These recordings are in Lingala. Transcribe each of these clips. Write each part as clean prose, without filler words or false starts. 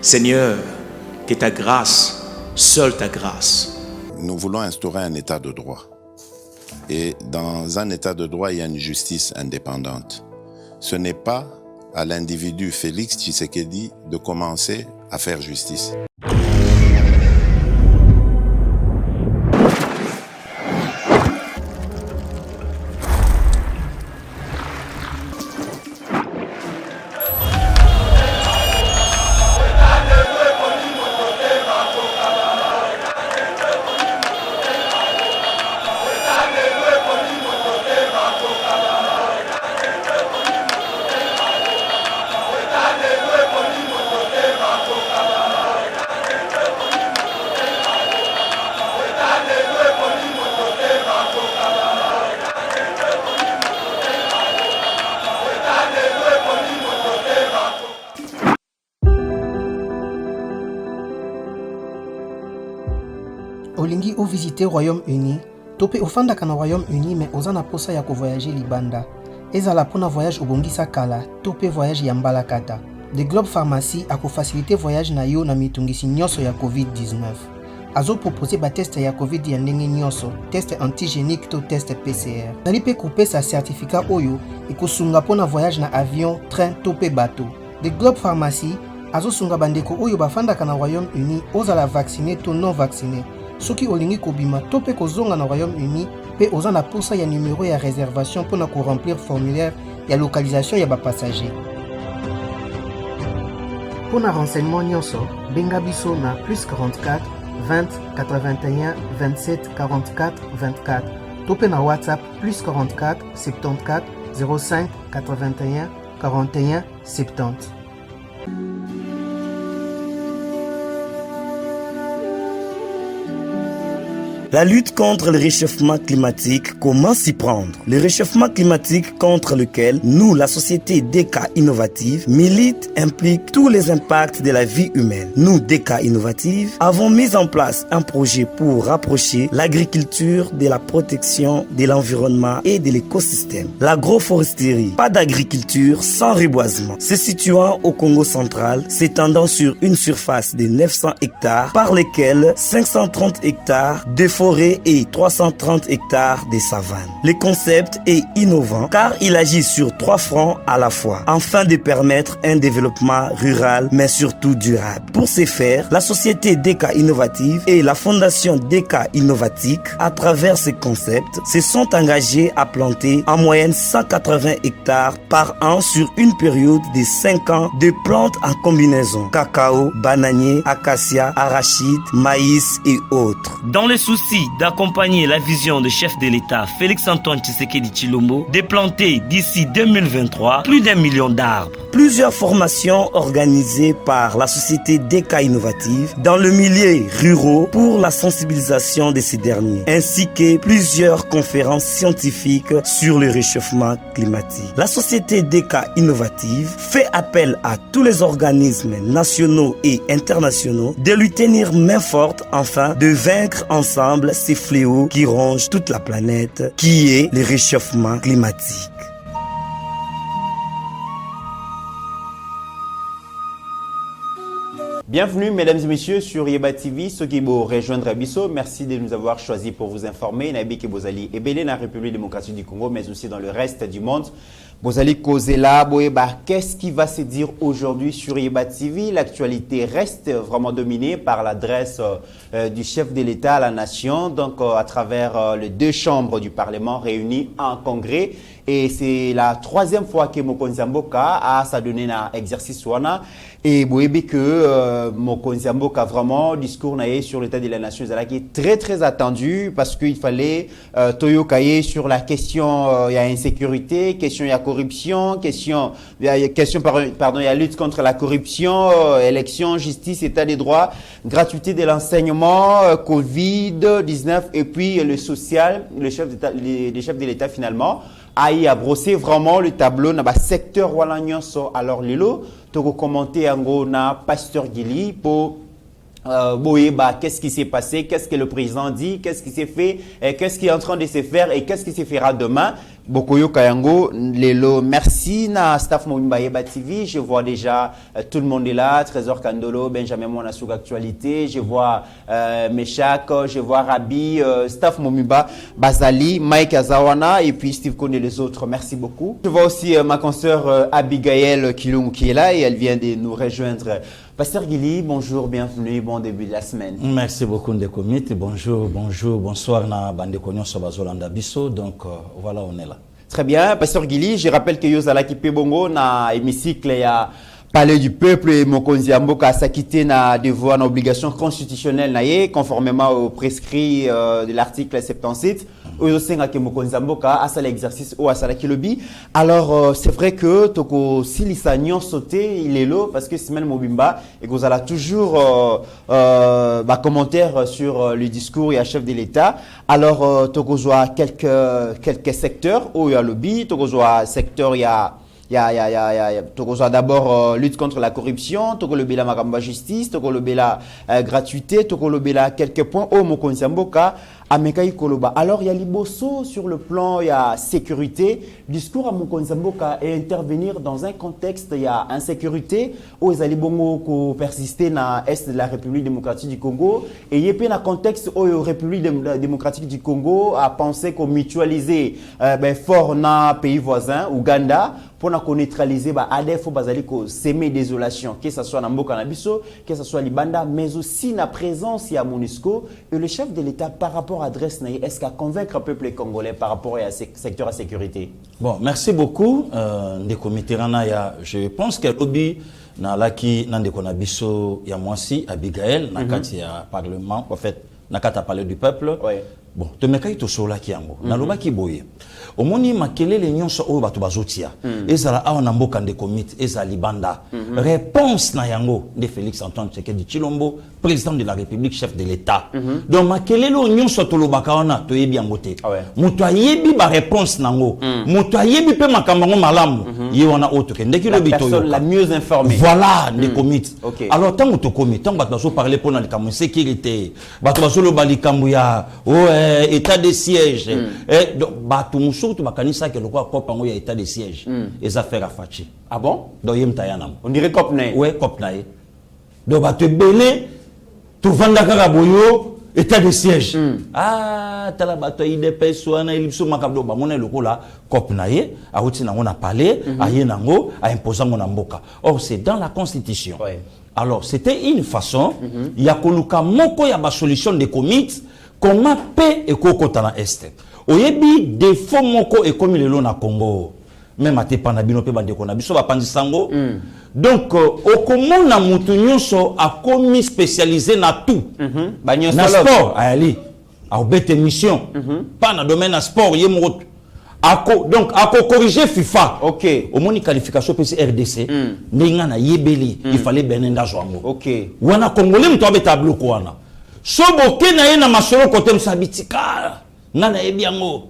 Seigneur, que ta grâce, seule ta grâce. Nous voulons instaurer un état de droit. Et dans un état de droit, il y a une justice indépendante. Ce n'est pas à l'individu Félix Tshisekedi de commencer à faire justice. Olingi ou visiter Royaume-Uni, topé ofanda kana Royaume-Uni mais ozana posa ya ko voyager libanda. Ezala pona voyage obongisa kala, topé voyage ya mbalakata. The Globe Pharmacy a ko faciliter voyage na yo na mitungisi nyonso ya COVID-19. Azo proposer ba test ya COVID ya ndenge nyonso, test antigénique to test PCR. Nali pe couper sa certificat oyo ekosunga pona voyage na avion, train topé bateau. The Globe Pharmacy azo sunga bandeko oyo bafanda kana Royaume-Uni ozala vacciné to non vacciné. Soki olingi kobima to pe kozonga na Royaume-Uni pe oza na posa ya numéro ya réservation pour na ko remplir formulaire ya localisation ya ba passager. Pour na renseignement nyonso, benga biso na +44 20 81 27 44 24. Topé na WhatsApp +44 74 05 81 41 70. La lutte contre le réchauffement climatique, comment s'y prendre? Le réchauffement climatique contre lequel nous, la société DK Innovative, milite implique tous les impacts de la vie humaine. Nous, DK Innovative, avons mis en place un projet pour rapprocher l'agriculture de la protection de l'environnement et de l'écosystème. L'agroforesterie, pas d'agriculture sans reboisement, se situant au Congo central, s'étendant sur une surface de 900 hectares, par lesquels 530 hectares de forêt et 330 hectares de savane. Le concept est innovant car il agit sur 3 fronts à la fois, afin de permettre un développement rural mais surtout durable. Pour ce faire, la société DK Innovative et la fondation DK Innovatique, à travers ce concept, se sont engagés à planter en moyenne 180 hectares par an sur une période de 5 ans de plantes en combinaison, cacao, bananier, acacia, arachide, maïs et autres. Dans le souci d'accompagner la vision du chef de l'État Félix-Antoine Tshisekedi Tshilombo de planter d'ici 2023 plus d'1 million d'arbres. Plusieurs formations organisées par la société DK Innovative dans le milieu rural pour la sensibilisation de ces derniers, ainsi que plusieurs conférences scientifiques sur le réchauffement climatique. La société DK Innovative fait appel à tous les organismes nationaux et internationaux de lui tenir main forte afin de vaincre ensemble ces fléaux qui rongent toute la planète, qui est le réchauffement climatique. Bienvenue mesdames et messieurs sur Yeba TV, ceux qui vont rejoindre Abisso, merci de nous avoir choisis pour vous informer. Nabi Bozali et Belé dans la République démocratique du Congo, mais aussi dans le reste du monde. Bozali Kozela, Boeba, qu'est-ce qui va se dire aujourd'hui sur Yeba TV? L'actualité reste vraiment dominée par l'adresse du chef de l'État à la nation, donc à travers les 2 chambres du Parlement réunies en congrès. Et c'est la 3e fois que Mokonzi Mboka a s'adonné à exercice wana. Et vous voyez que Mokonzi Mboka vraiment discours sur l'état de la nation qui est très très attendu parce qu'il fallait Toyo Kaye sur la question il y a insécurité, question il y a corruption, question pardon il y a lutte contre la corruption, élection, justice, état des droits, gratuité de l'enseignement, Covid-19 et puis le social, les chefs de l'État finalement. Aïe a brossé vraiment le tableau dans le secteur Walanyonso. Alors Lilo, tu as commenté en na Pasteur Gili pour qu'est-ce qui s'est passé, qu'est-ce que le président dit, qu'est-ce qui s'est fait, qu'est-ce qui est en train de se faire et qu'est-ce qui se fera demain. Bokoyo Kayango, Lelo, merci na staff Mobimba Yeba TV. Je vois déjà tout le monde est là. Trésor Kandolo, Benjamin Monasouk Actualité. Je vois Meshak, je vois Rabi, staff Mobimba, Bazali, Mike Azawana et puis Steve Kone et les autres. Merci beaucoup. Je vois aussi ma consoeur Abigail Kilung qui est là et elle vient de nous rejoindre. Pasteur Guili, bonjour, bienvenue, bon début de la semaine. Merci beaucoup Ndekomit, bonjour, bonsoir na Bandekonyon Sobazolanda Bisso, donc voilà on est là. Très bien, Pasteur Guili, je rappelle que Yozala Kipebongo na hémicycle ya Palais du Peuple et Mokonzi Amboka s'acquitter na devoir na obligation constitutionnelle naie conformément aux prescrits de l'article 77. Alors c'est vrai que toko silisa nyon sauté il est là parce que Simon Mobimba et que vous allez toujours commentaire sur le discours et à chef de l'État. Alors toko zoa quelques secteurs où il y a lobby, toko zoa secteur il y a d'abord lutte contre la corruption, toko le bela makamba justice, toko le bela gratuité, toko le bela quelques points au Mokonzi Mboka. Alors, il y a Liboso sur le plan, il y a sécurité. Discours à Mokonzi Mboka et intervenir dans un contexte, il y a insécurité, où les Alibongo persister dans l'Est de la République démocratique du Congo. Et il y a un contexte où la République démocratique du Congo a pensé qu'on mutualisait fort dans pays voisins, Ouganda, pour neutraliser ADF ou s'aimer désolation, que ce soit dans Mboka Nabiso, que ce soit Libanda, mais aussi la présence il y a MONUSCO et le chef de l'État par rapport à adresse, est-ce qu'à convaincre le peuple congolais par rapport à ce secteur à sécurité? Bon, merci beaucoup. Je pense que lobby na laki nandeko na biso ya mwasi Abigail na kati ya parlement en fait na kata parler du peuple. Ouais. Bon, te mekai to sola ki yango. Na loba ki boye. Omoni makelele nyonso oyo bato bazotia. Ezala awa na mboka ndeko mit ezala libanda. Réponse na yango de Félix Antoine Tshisekedi Tshilombo, président de la République, chef de l'État. Donc makelele nyonso to lobaka wana to yebi yango te. Muto ayebi ba réponse nango. Muto ayebi pe makambo ngo malamu. Ye wana oto ke ndeki lobi to yo. La personne la mieux informée. Voilà, ndeko mit. Okay. Alors tant to komi, tant bato bazo parler pour na likambo sécurité. Bato bazo loba likambo ya état de siège. Et donc bato surtout bakanisa ke lokwa kopango ya état de siège. Les affaires à Fachi. Ah bon? Donc yem tayanam. On dirait Kopnae. Ouais, Kopnae. Donc bato belé tu vanda kaka boyo état de siège. Ah, tala bato IDP soana ilipso makabdo ba mona lokola Kopnae, a outi nango na parler, a yenango, a imposant mon mboka. Or c'est dans la constitution. Ouais. Alors c'était une façon il y a koluka moko ya ba solution de commit comment paix et kokota na est. Oyebi défaut moko et comme le na Congo même ate panabino pe bandeko na biso ba pandisango. Donc okomona mutu nyonso a commis spécialisé na tout. Na sport ali a obete mission pas na domaine na sport yemo donc ako corriger FIFA. OK. Au moni qualification PC RDC ninga na yebeli il fallait benenda zwango. OK. Wana congolais mto abeta tableau ko wana. Sobo ke na ye na masolo côté msabitika. Nana ebiango.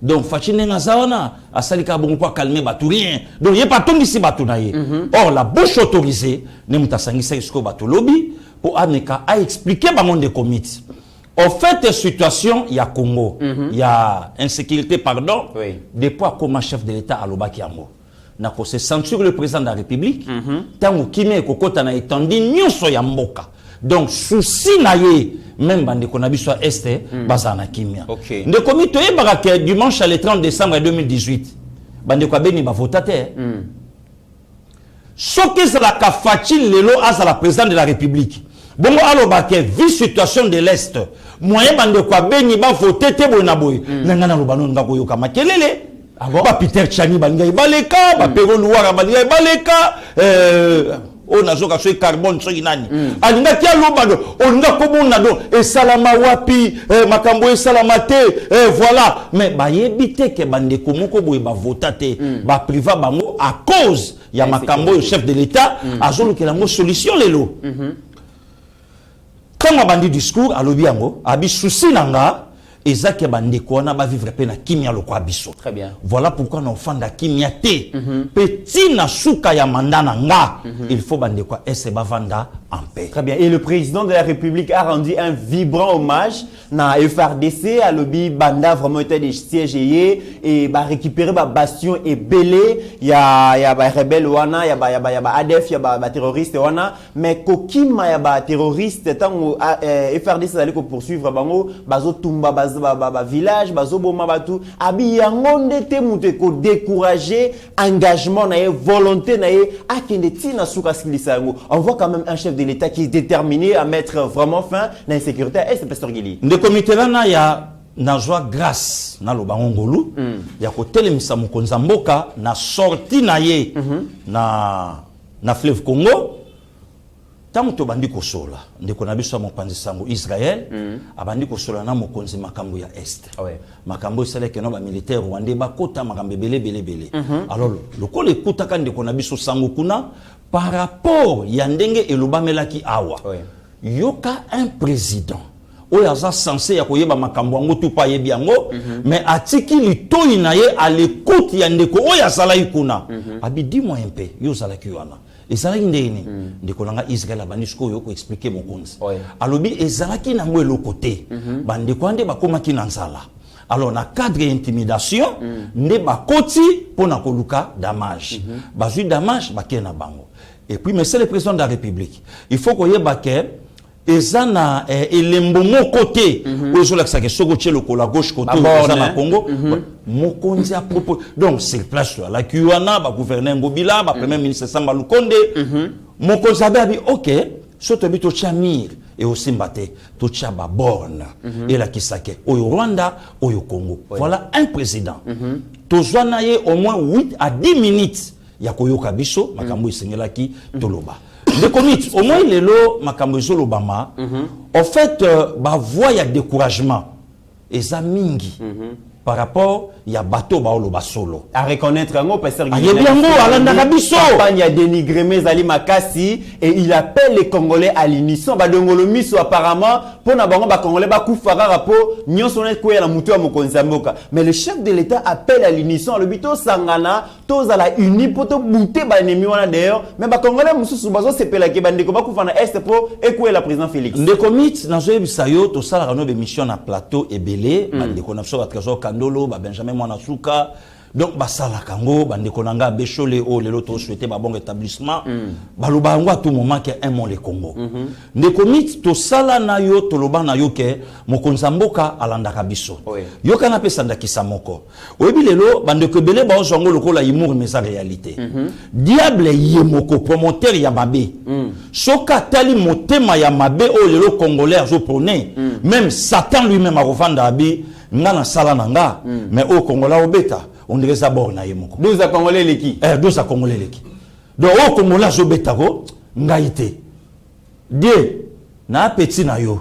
Donc Fachine Nazawana a salika bon quoi calmer batu rien. Donc il pas tombe ici batu na ye. Or la bouche autorisée ne mutasangisa isko batu lobby pour aneka a expliquer ba monde comité. En fait situation il y a Congo, il y a insécurité pardon. Oui. Depuis comme chef de l'État à Lobaki Yango. Nako se censure le président de la République. Tango kime kokota na étendi nyonso ya mboka. Donc souci na ye même bande qu'on a vu sur est bazana kimia. OK. De comité baraka dimanche le 30 décembre 2018. Bande ko beni ba votate. Soki za la kafati lelo as la président de la République. Bongo alobake vu situation de l'est. Moyen bande ko beni ba voter te bona boy. Nangana lobano ngako yoka makelele. Ba Peter Chani banga ibaleka, ba Pero Luara banga ibaleka on a zoka sur carbone sur inani alinga kia lobado on nga komona do e salama wapi makambo e salamate voilà mais ba yebite ke bande komoko boye ba votate ba priva bango à cause ya makambo le chef de l'État azolo ke lango solution lelo quand ma bandi discours alobi yango abi souci nanga ezaki bandeko wana ba vivre pe na kimia lokwa biso. Très bien. Voilà pourquoi na ofanda kimia te. Petit na suka ya mandana nga, il faut bandeko ese bavanda en paix. Très bien. Et le président de la République a rendu un vibrant hommage na FRDC à lobby banda vraiment été des sièges et ba récupérer ba bastion et belé ya ba rebelle wana ya ba ADF ya ba terroriste wana mais kokima ya ba terroriste tant FRDC allait ko poursuivre bango bazo tumba ba village bazo boma batu abi yango ndete muté ko décourager engagement na volonté na akende tina suka skilisa yango. On voit quand même un chef de l'État qui est déterminé à mettre vraiment fin à l'insécurité. Est-ce que Pasteur Guili? De comité là ya na joie grâce na lobango ngolu ya ko telemisa mokonza mboka na sorti na ye na fleuve Congo. Tant to bandi ko sola ndeko na biso mopanzi sango Israël abandi ko sola na mokonzi makambo ya est. Makambo seleke no ba militaire rwandais bakota makambo belé. Alors le ko le kutaka ndeko na biso sango kuna par rapport ya ndenge elobamelaki awa. Yoka un président oyo aza censé ya koyeba makambo yango tout pa yebi yango mais atiki litoi na ye à l'écoute ya ndeko oyo azalaki kuna abi dis-moi un peu yo zalaki wana ezalaki ndeni ndeko nanga Israël abandi sikoyo ko expliquer mokonzi alobi ezalaki na ngwe lokote bandeko ande bakomaki na nzala. Alors na cadre intimidation nde bakoti pona koluka damage bazui damage bakena bango. Et puis monsieur le président de la République il faut koyeba ke ezana elembo moko te ozola kisake soko tchelo ko la gauche côté na Congo mokonzi à propos donc c'est place la Kiwana ba gouverneur Ngobila ba premier ministre Samba Lukonde mokonzi abi OK soto bito chamir et aussi mbate to chaba borne et la kisake oyo Rwanda oyo Congo. Voilà un président tozwana ye au moins 8 à 10 minutes ya koyoka biso makambo isengelaki toloba. De commis, au moins il est là, makambo Obama. En fait, bah voix y a découragement. Et ça mingi par rapport il y a bateau baolo basolo. À reconnaître un mot Pasteur Guili. Campagne a dénigré Mezali Makasi et il appelle les Congolais à l'unisson. Badongolo miso apparemment pour na bango ba Congolais ba kufara rapo nyonso net ko ya na mutu ya mokonzi mboka. Mais le chef de l'État appelle à l'unisson le bito sangana tous à la uni pour te bouter ba ennemi wana d'ailleurs mais ba Congolais mususu bazo sepela ke bandeko ba kufana est pour écouer la président Félix. De commit na zo bisayo to sala rano be mission na plateau ebelé bandeko na so ba trésor Kandolo ba Benjamin Mwanasuka donc basala kango bandeko nanga bechole o lelo to souhaiter ba bon établissement baloba ngo à tout moment que un mon le Congo ndeko mit to sala na yo to loba na yo ke mokonza mboka alandaka biso yo kana pesa ndakisa moko oyebi lelo bandeko belé ba zongo lokola humour mais sa réalité diable yemoko promoteur ya mabe soka tali motema ya mabe o lelo congolais zo prôner même Satan lui-même a revendre abi ngana sala nanga mais au Congolais obeta on dirait ça borne na yemoko 12 à Congolais leki 12 à Congolais leki donc au Congolais obeta ko ngaite die na petit na yo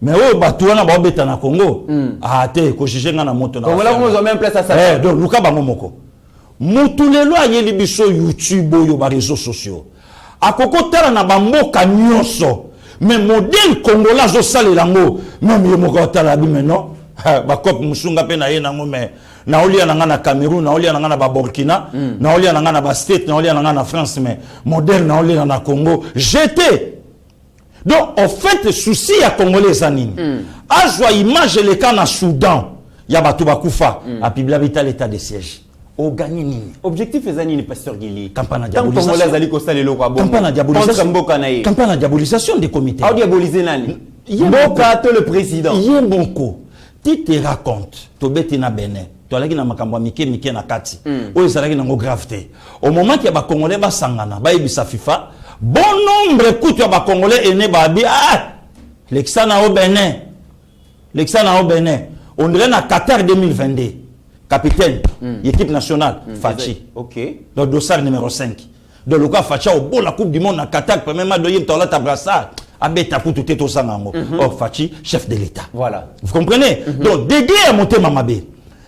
mais au batuana ba obeta na Congo ah te ko jijenga na moto na Congolais on même place à ça donc luka ba momoko mutu lelo ayeli biso YouTube yo ba réseaux sociaux akoko tala na ba mboka nyonso mais modèle Congolais zo sale lango même yemoko tala bi maintenant ba kop musunga pe na ye nango mais na olia na ngana Cameroun na olia na ngana ba Burkina na olia na ngana ba State na olia na ngana France mais modèle na olia na Congo jeté donc en fait souci ya Congolais zanini azwa image le cas na Soudan ya batu bakufa a pibla vital état de siège o gagné nini objectif ezanini Pasteur Guili campagne diabolisation Congolais azali ko salelo kwa bon campagne diabolisation mboka na ye campagne diabolisation des comités a diaboliser nani mboka to le président yembonko ti te raconte to beti na Benin to alaki na makambo mike na kati o ezalaki na ngo gravité au moment que ba Congolais ba sangana ba yebisa FIFA bon nombre kutu ba Congolais ene ba bi l'exana au Benin on dirait na Qatar 2022 capitaine équipe nationale Fachi OK donc dossard numéro 5 donc le cas Fachi au bon la coupe du monde na Qatar premièrement doyem to la tabrassa abeta kutu te to sangango Fachi chef de l'État voilà vous comprenez donc dégué à monter mamabe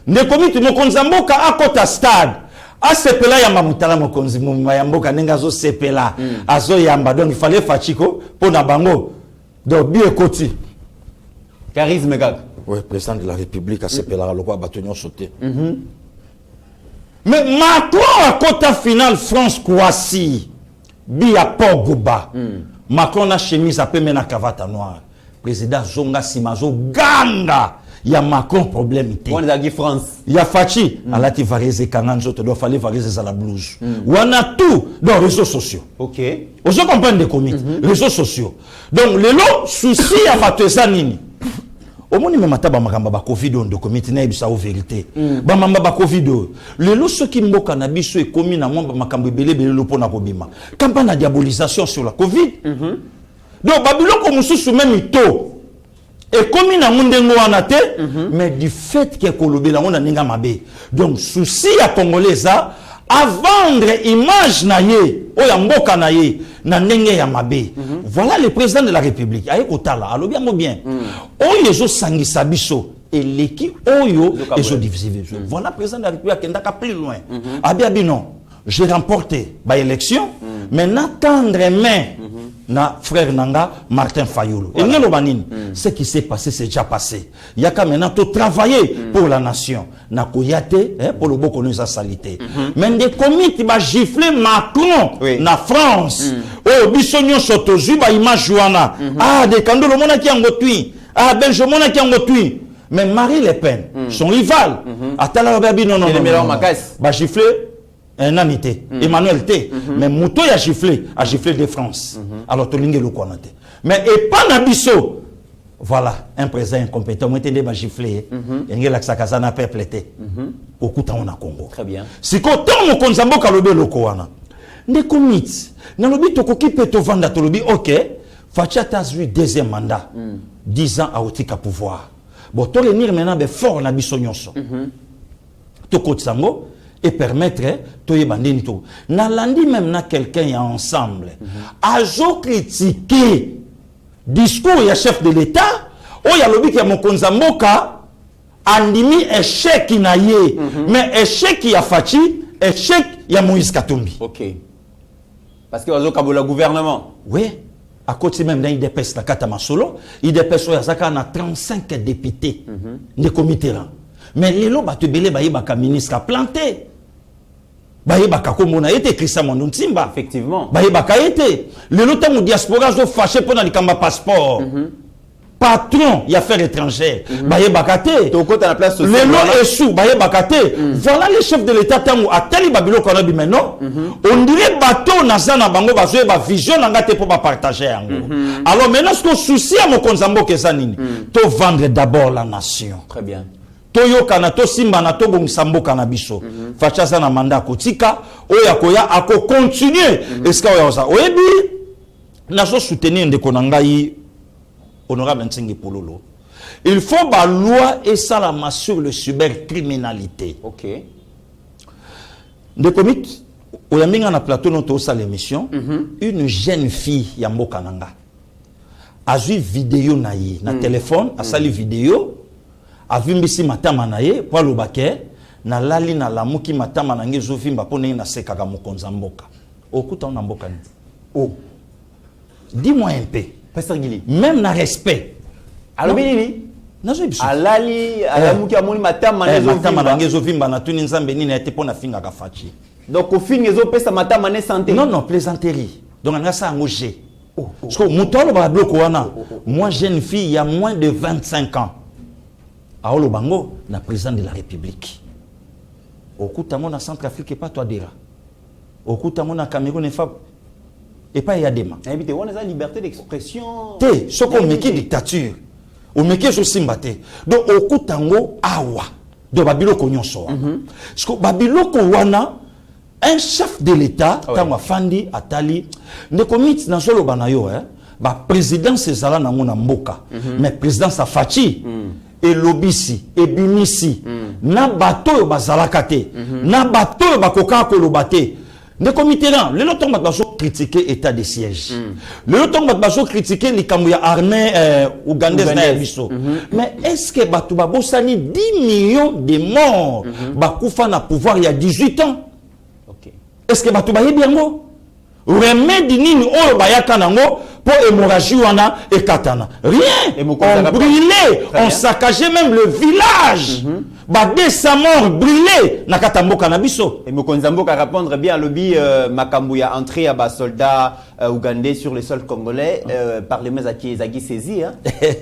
ne komite mokonzi mboka akota stade asepela ya mamutala mokonzi mboka nenga zo sepela azo yamba donc il fallait Fachiko pona bango donc bien koti charisme gag Oui, président de la République a s'appelé le roi Bâtonnion sauté. Mais Macron à côté final France-Croatie, Bia Pogba. Macron a chemise à peine na cravate noire. Président Zonga Simazo Ganga. Il y a Macron problème. On est à France. Il y a Fachi. Allah ti varize kananzo te doit falloir varize à la blouse. On a tout dans les réseaux sociaux. Ok. On se comprend des comités, réseaux sociaux. Donc les lots souci à Mateza nini. Au moins même mataba makamba ba Covid on de comité na bisa au vérité. Ba mamba ba Covid. Les lots ceux qui mboka na biso et commis na mamba makambo belé lo pona kobima. Campagne de diabolisation sur la Covid. Donc Babylone comme sous même ito. Et comme il a été, mais du fait que Kolobela on a ninga mabe. Donc souci à Congolais ça à vendre image naie, o ya mboka naie na ndenge ya mabe. Voilà le président de la République. Aye kotala, alo bien bien. Oyo zo sangisa biso et l'équipe oyo ezo divisé. Voilà le président de la République qui ndaka plus loin. Abi non, j'ai remporté ba élection, mais n'attendre main na frère Nanga Martin Fayulu. Et nous ce qui s'est passé, c'est déjà passé. Il y a qu'à maintenant tout travailler pour la nation. Na koyate pour le beau connu sa salité. Mais des comités va gifler Macron na France. Oh bisogno sotozu ba image Joana. Ah des candles le monde qui en gotui. Ah Benjamin qui en gotui. Mais Marie Le Pen, son rival, atala baby non. Ba gifler un amité, Emmanuel T. Mais Mouto a giflé de France. Alors, tu l'as dit. Mais et pas Nabiso. Voilà, un président incompétent. Moi, je vais gifler. Il y a un peuple. Au coup, on a Congo. Très bien. Si quand on konzambo kalobe lokoana. Ne commit. Dans le but, on peut te vendre à lobby. Ok. Fatia a eu deuxième mandat. 10 ans à Otika pouvoir. Bon, tu venir maintenant fort Nabiso Nyonso. Tu Kotsango. Et permettre to yebandeni to na landi même na quelqu'un ya ensemble azo critiquer discours ya chef de l'état o ya lobi ya mokonza mboka andimi échec na ye mais échec ya Fachi échec ya Moïse Katumbi. OK. Parce que azo kabola gouvernement. Oui, à côté même d'un IDPS la kata masolo, IDPS ya zaka na 35 députés de comité là. Mais les lots batu belé ba yeba ka ministre a planté. Bayeba komona été Christian Monduntimba effectivement bayeba ka été le lotango diaspora zo fâché pour na likamba passeport patron y affaires étrangères bayeba ka té to kota na place sociale le lot est sous bayeba ka té voilà les chefs de l'état tango atali babilo kono bi maintenant on dirait bateau na zana bango bazo ba vision na ngate pour ba partager yango alors maintenant ce que souci à mon konzambo kesanini to vendre d'abord la nation. Très bien. Toyo kanato simba na to bongsambo kanabiso facha na manda kotika oya koya ako continuer est-ce que oya ça oyebi na so soutenir ndeko na ngai honorable Ntingi Pololo il faut ba loi et salama sur le cybercriminalité. OK. Ndeko mit oyaminga na plateau noto sa l'émission une jeune fille ya mboka nanga a vu vidéo na ye na téléphone a sali vidéo avimbisi matama na ye kwa lobake na lali na lamuki matama na ngezo vimba pona na sekaka mokonza mboka okuta na mboka ni oh dis-moi un peu Pasteur Gili même na respect alors nini nazo biso alali alamuki amoni matama na ngezo vimba na tuni nzambe nini ete pona finga ka fachi donc au fin ngezo pesa matama na santé non plaisanterie donc nga sa ngoshe parce que mutolo ba bloko wana moi jeune fille il y a moins de 25 ans Aolo Bango, na président de la République. Au coup de na Centrafrique et pas toi dira. Au coup de na Cameroun et pas Yadema. Invité, on a la liberté d'expression. Té, ce qu'on met qui dictature. On met qui sur Simbate. Donc au coup tango awa de Babilo Konyonso. Parce que Babilo Kowana un chef de l'État, tango Fandi Atali, ne commit na solo banayo ba président César na mona mboka. Mais président Safachi et lobisi et bimisi na bateau bazalakate na bateau bakoka kolobate ne comité là le lotong bazo critiquer état de siège le lotong bazo critiquer likambo ya armée ougandaise na biso mais est-ce que batu babosani 10 millions de morts bakufa na pouvoir il y a 18 ans. OK. Est-ce que batu bayebi yango remède nini oyo bayaka nango pour hémorragie wana et katana. Rien. Et On brûlait, on saccageait même le village. Bah 200 morts brûlés na katamboka na biso. Et Mokonzambo a répondre bien à lobby Makambu ya entré à bas soldats ougandais sur le sol congolais par les mains qui Zagi saisi hein.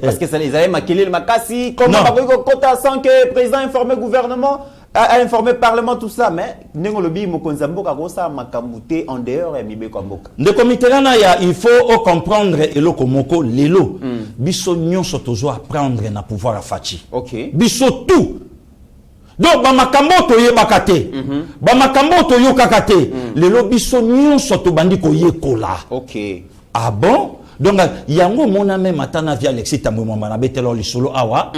Parce que ça les avait maquillé le makasi comment kota sans que le président informe le gouvernement a informé le parlement tout ça mais nengo lobby Mokonzambo a gosa Makambuté en dehors et mibe kwamboka. De comité ya il faut comprendre eloko moko lelo biso nyonso tozo apprendre na pouvoir à fachi. OK. Biso tout. Donc bamakambo to yebaka te bamakambo to yokaka te lelo biso nyonso to bandi ko yekola. OK. Ah bon? Donc yango mona même atana via Alexis Tambwe na betelo lisolo awa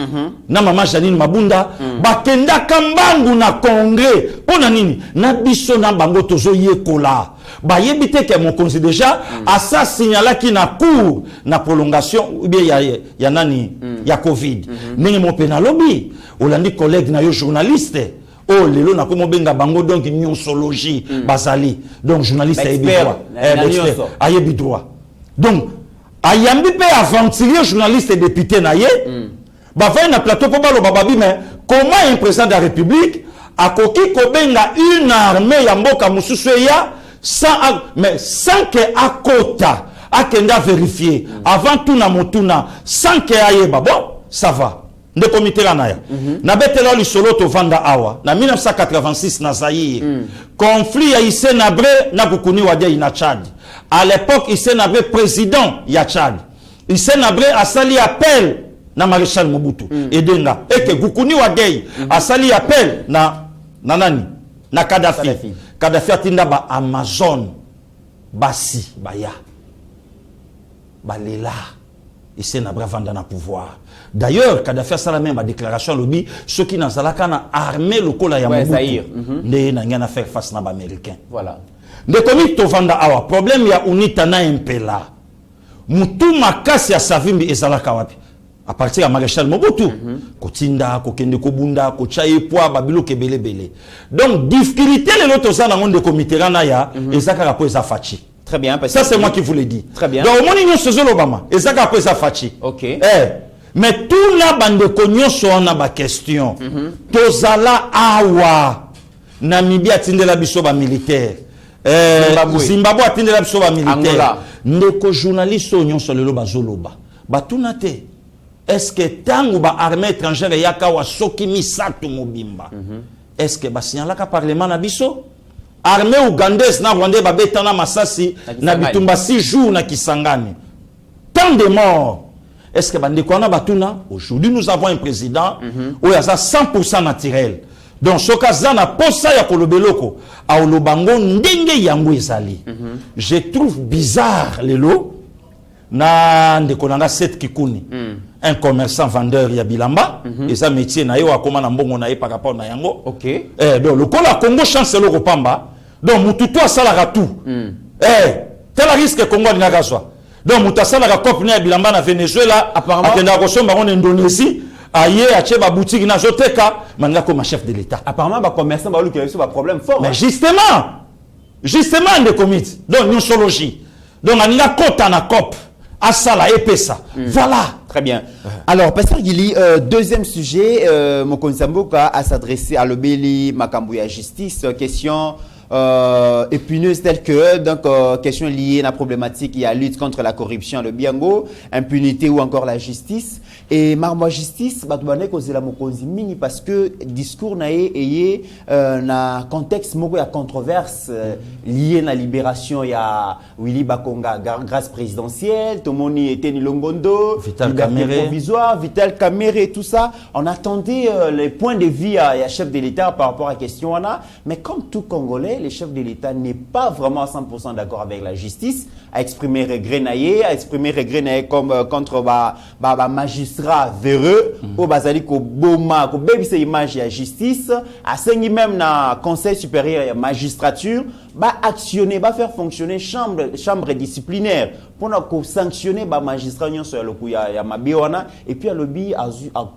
na mama Janine Mabunda bakenda kambangu na congrès pona nini na biso na bango tozo yekola ba yebite ke mon conseil déjà à ça signala ki na cour na prolongation ou bien ya nani ya Covid ndenge mo penalobi olandi collègue na yo journaliste oh lelo na komo benga bango donc nyonsologie bazali donc journaliste ayebi droit ayebi droit donc ayambi pe aventurier journaliste et député na ye ba va na plateau po balo bababi mais comment un président de la République a koki kobenga une armée ya mboka mususu ya sans que akota akenda vérifier avant tout na motuna sans que ayeba bon ça va de comité la naya na betelo li solo to vanda awa na 1986 na Zaïre conflit ya Hissène Habré na Goukouni Wade ina Tchad. À l'époque, Hissène Habré président ya Tchad. Hissène Habré a sali appel na maréchal Mobutu edenga et que Goukouni Wade a sali appel na nani na Kadhafi. Kadhafi atinda ba Amazon basi baya balela Hissène Habré vanda na pouvoir. D'ailleurs, Kadhafi a sala même ma déclaration lobby ceux qui n'azalaka na armée lokola ya Mobutu ne na ngana faire face na ba américain. Voilà. De komi to vanda awa problème ya unita na impela mutu makasi ya savimbi ezalaka wapi à partir ya maréchal Mobutu kotinda kokende kobunda kochaye poa babilo kebele bele donc difficulté les autres za na monde comité rana ya ezaka rapo ezafachi. Très bien parce ça c'est moi qui vous l'ai dit. Très bien. Donc au moni nyonso zolobama ezaka rapo ezafachi. OK. Mais tout la bande ko nyonso na ba question tozala awa Namibia tindela biso ba militaire Zimbabwe atindela biso ba militaire ndeko journaliste nyonso lelo bazoloba batunate est-ce que tangu ba armée étrangère yaka wa soki misato mobimba est-ce que ba signala ka parlement na biso armée ougandaise na rwandais ba betana masasi na bitumba 6 jours na Kisangani tant de morts. Est-ce que bandeko na batuna aujourd'hui nous avons un président où il y a 100% naturel. Donc ce cas na posa ya kolobeloko a olobango ndenge yango ezali. Je trouve bizarre lelo na ndeko nanga Seth Kikuni un commerçant vendeur ya bilamba et ça métier na yo akoma na mbongo na ye par rapport na yango. OK. Donc le kola Congo chance le kopamba donc mututo asala tout. Tel risque Congo na gaswa. Donc mutasala ka cop na bilamba na Venezuela apparemment akenda ko somba en Indonésie. Aye ache ba boutique na joteka manga comme chef de l'état apparemment ba commerçant ba lu que ba problème fort mais justement de commit donc nosologie donc aninga kota na cop asala epesa voilà très bien. Alors pasteur Gili deuxième sujet Mokonzamboka a s'adresser à l'obéli Makambu ya justice question épineuse telle que donc question liée à la problématique il y a lutte contre la corruption le biango impunité ou encore la justice et marmo justice batubane kozela mokonzi mingi parce que discours nae eye na contexte moko ya controverse lié na libération ya Willy Bakonga grâce présidentielle Tomoni Eteni Longondo Vital Kamerhe provisoire Vital Kamerhe tout ça on attendait les points de vue à chef de l'État par rapport à question là mais comme tout Congolais le chef de l'État n'est pas vraiment à 100% d'accord avec la justice, a exprimé regret naïe comme contre magistrat véreux, au basali ko boma ko bébé image de la justice, a saigné même na conseil supérieur de magistrature, va actionner, va faire fonctionner chambre disciplinaire pour sanctionner les magistrats sur le coup ya mabiwana et puis à lobby à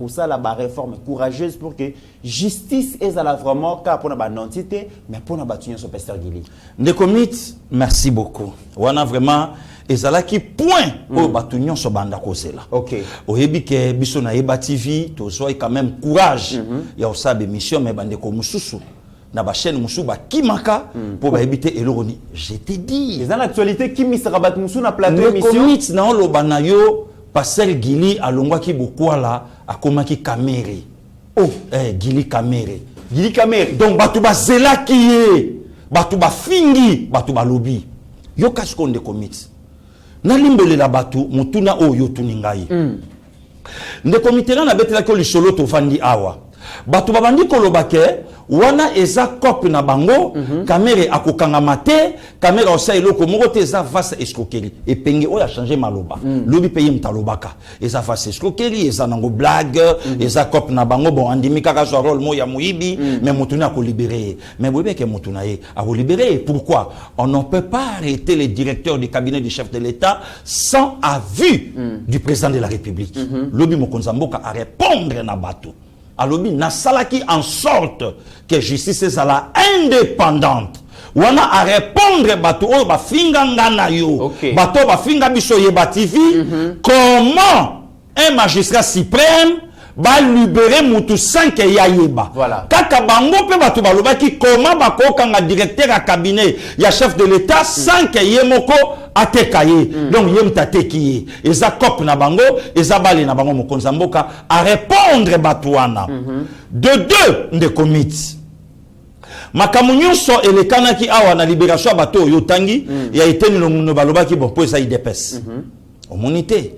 ça la réforme courageuse pour que justice est à la vraiment car pour la non-entité mais pour la bâtir sur Pasteur Guili. Ndekomit, merci beaucoup. On a vraiment ezalaki point au batunion so banda kozela. OK. Oyebi ke biso na Eba TV to so quand même courage ya osabe mission mais bande ko mususu na ba chaîne musu ba kimaka pour ba éviter eloroni. Je t'ai dit. Les actualité qui misera bat musu na plateau émission. Ndekomit na lo banayo Pasteur Guili alongwa ki bokwala akomaki kamere. Oh, Guili kamere. Guili kamere. Donc batu ba zela kiye, batu ba fingi, batu ba lobby. Yo kasko Ndekomit. Nalimbele la batu mutuna oyo tuningai. Ndekomitera na betela ko lisolo to fandi awa. Batu babandi kolobake wana eza cop na bango kamere akokanga mate kamera osa eloko moko te eza vase escroquerie epenge oya changer maloba lobi paye mtalobaka eza vase escroquerie eza nango blague eza cop na bango bon andimi kaka zo rôle mo ya muibi mais mutuna ko libérer mais bobeke mutuna ye a libérer pourquoi on ne peut pas arrêter le directeur du cabinet du chef de l'État sans avis du président de la République lobi mokonza mboka a répondre na bato alobi na salaki en sorte que justice est la indépendante. Wana a répondre bato o ba finga ngana yo. Bato ba finga biso Yeba TV. Comment un magistrat suprême va libérer mutu sans que ya yeba. Voilà. Kaka bango pe bato baloba ki comment ba ko kanga directeur à cabinet ya chef de l'État sans que yemoko atekaye. Donc yem tateki eza cop na bango eza bale na bango mokonza mboka a répondre batouana. De deux Ndekomit. Makamu nyonso elekanaki awa na libération bato yo tangi ya eteni no baloba ki bon po eza IDPS. Omonité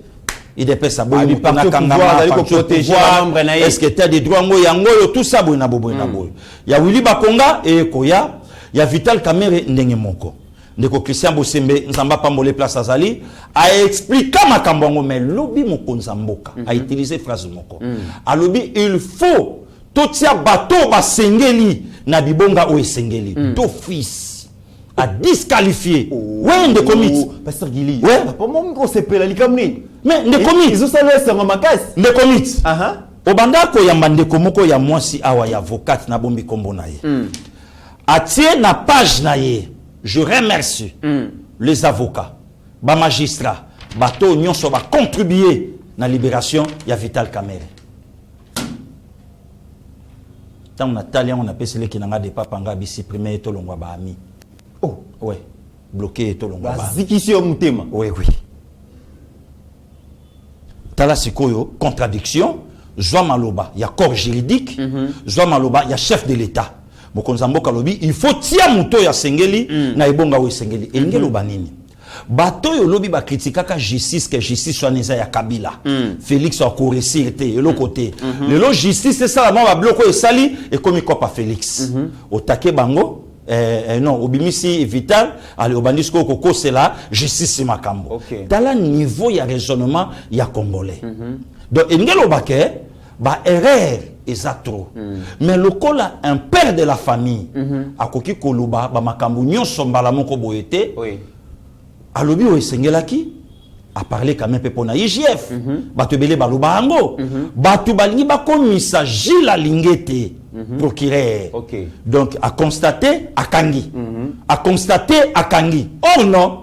IDPS aboni pona kangama pour protéger membre na est-ce que tu as des droits ngo yango yo tout ça boina bobo na boyo. Ya Willy Bakonga et koya ya Vital Kamerhe ndenge moko. Ndeko Christian Bosembe nzamba pambole place azali a expliqué makambo ngo mais lobi mokonza mboka a utilisé phrase moko. A lobi il faut totia bato ba sengeli na bibonga o esengeli d'office a disqualifié. Ouais Ndekomit. Pasteur Guili. Ouais. Pour moi on s'est pela likamni. Mais Ndekomit. Ils ont ça laissé en makas. Ndekomit. Obanda ko ya mbandeko moko ya mwasi awa ya avocate na bombi kombo na ye. Atie na page na ye. Je remercie les avocats, les magistrats, bateau nyonso va contribuer à la libération de Vital Kamerhe. Tant on a talé, on a passé les qui n'ont pas de papanga supprimé tout le monde ami. Oh, ouais, bloqué tout le monde. Zikisio mutema. Oui, oui. Tala sikoyo contradiction. Joa Maloba, il y a corps juridique. Joa Maloba, il y a chef de l'État. Mokonza mboka lobi il faut tia muto ya sengeli na ibonga we sengeli elinge loba nini bato yo lobi ba critique ka justice que justice soit neza ya Kabila Félix a corrigé te le côté le justice c'est ça la ba bloko esali et comme quoi pas Félix otake bango non obimisi Vital ali obandisco koko c'est la justice makambo dans le niveau ya raisonnement ya congolais donc elinge loba ke ba erreur trop. Mais le cola un père de la famille a koki koluba ba makambu nyonso mbala moko boyete alobi o esengelaki a parlé quand même pepona IGF batu belé baloba ango batu balingi bakomisa Gilles Lingete procureur donc a constaté akangi a constaté akangi or non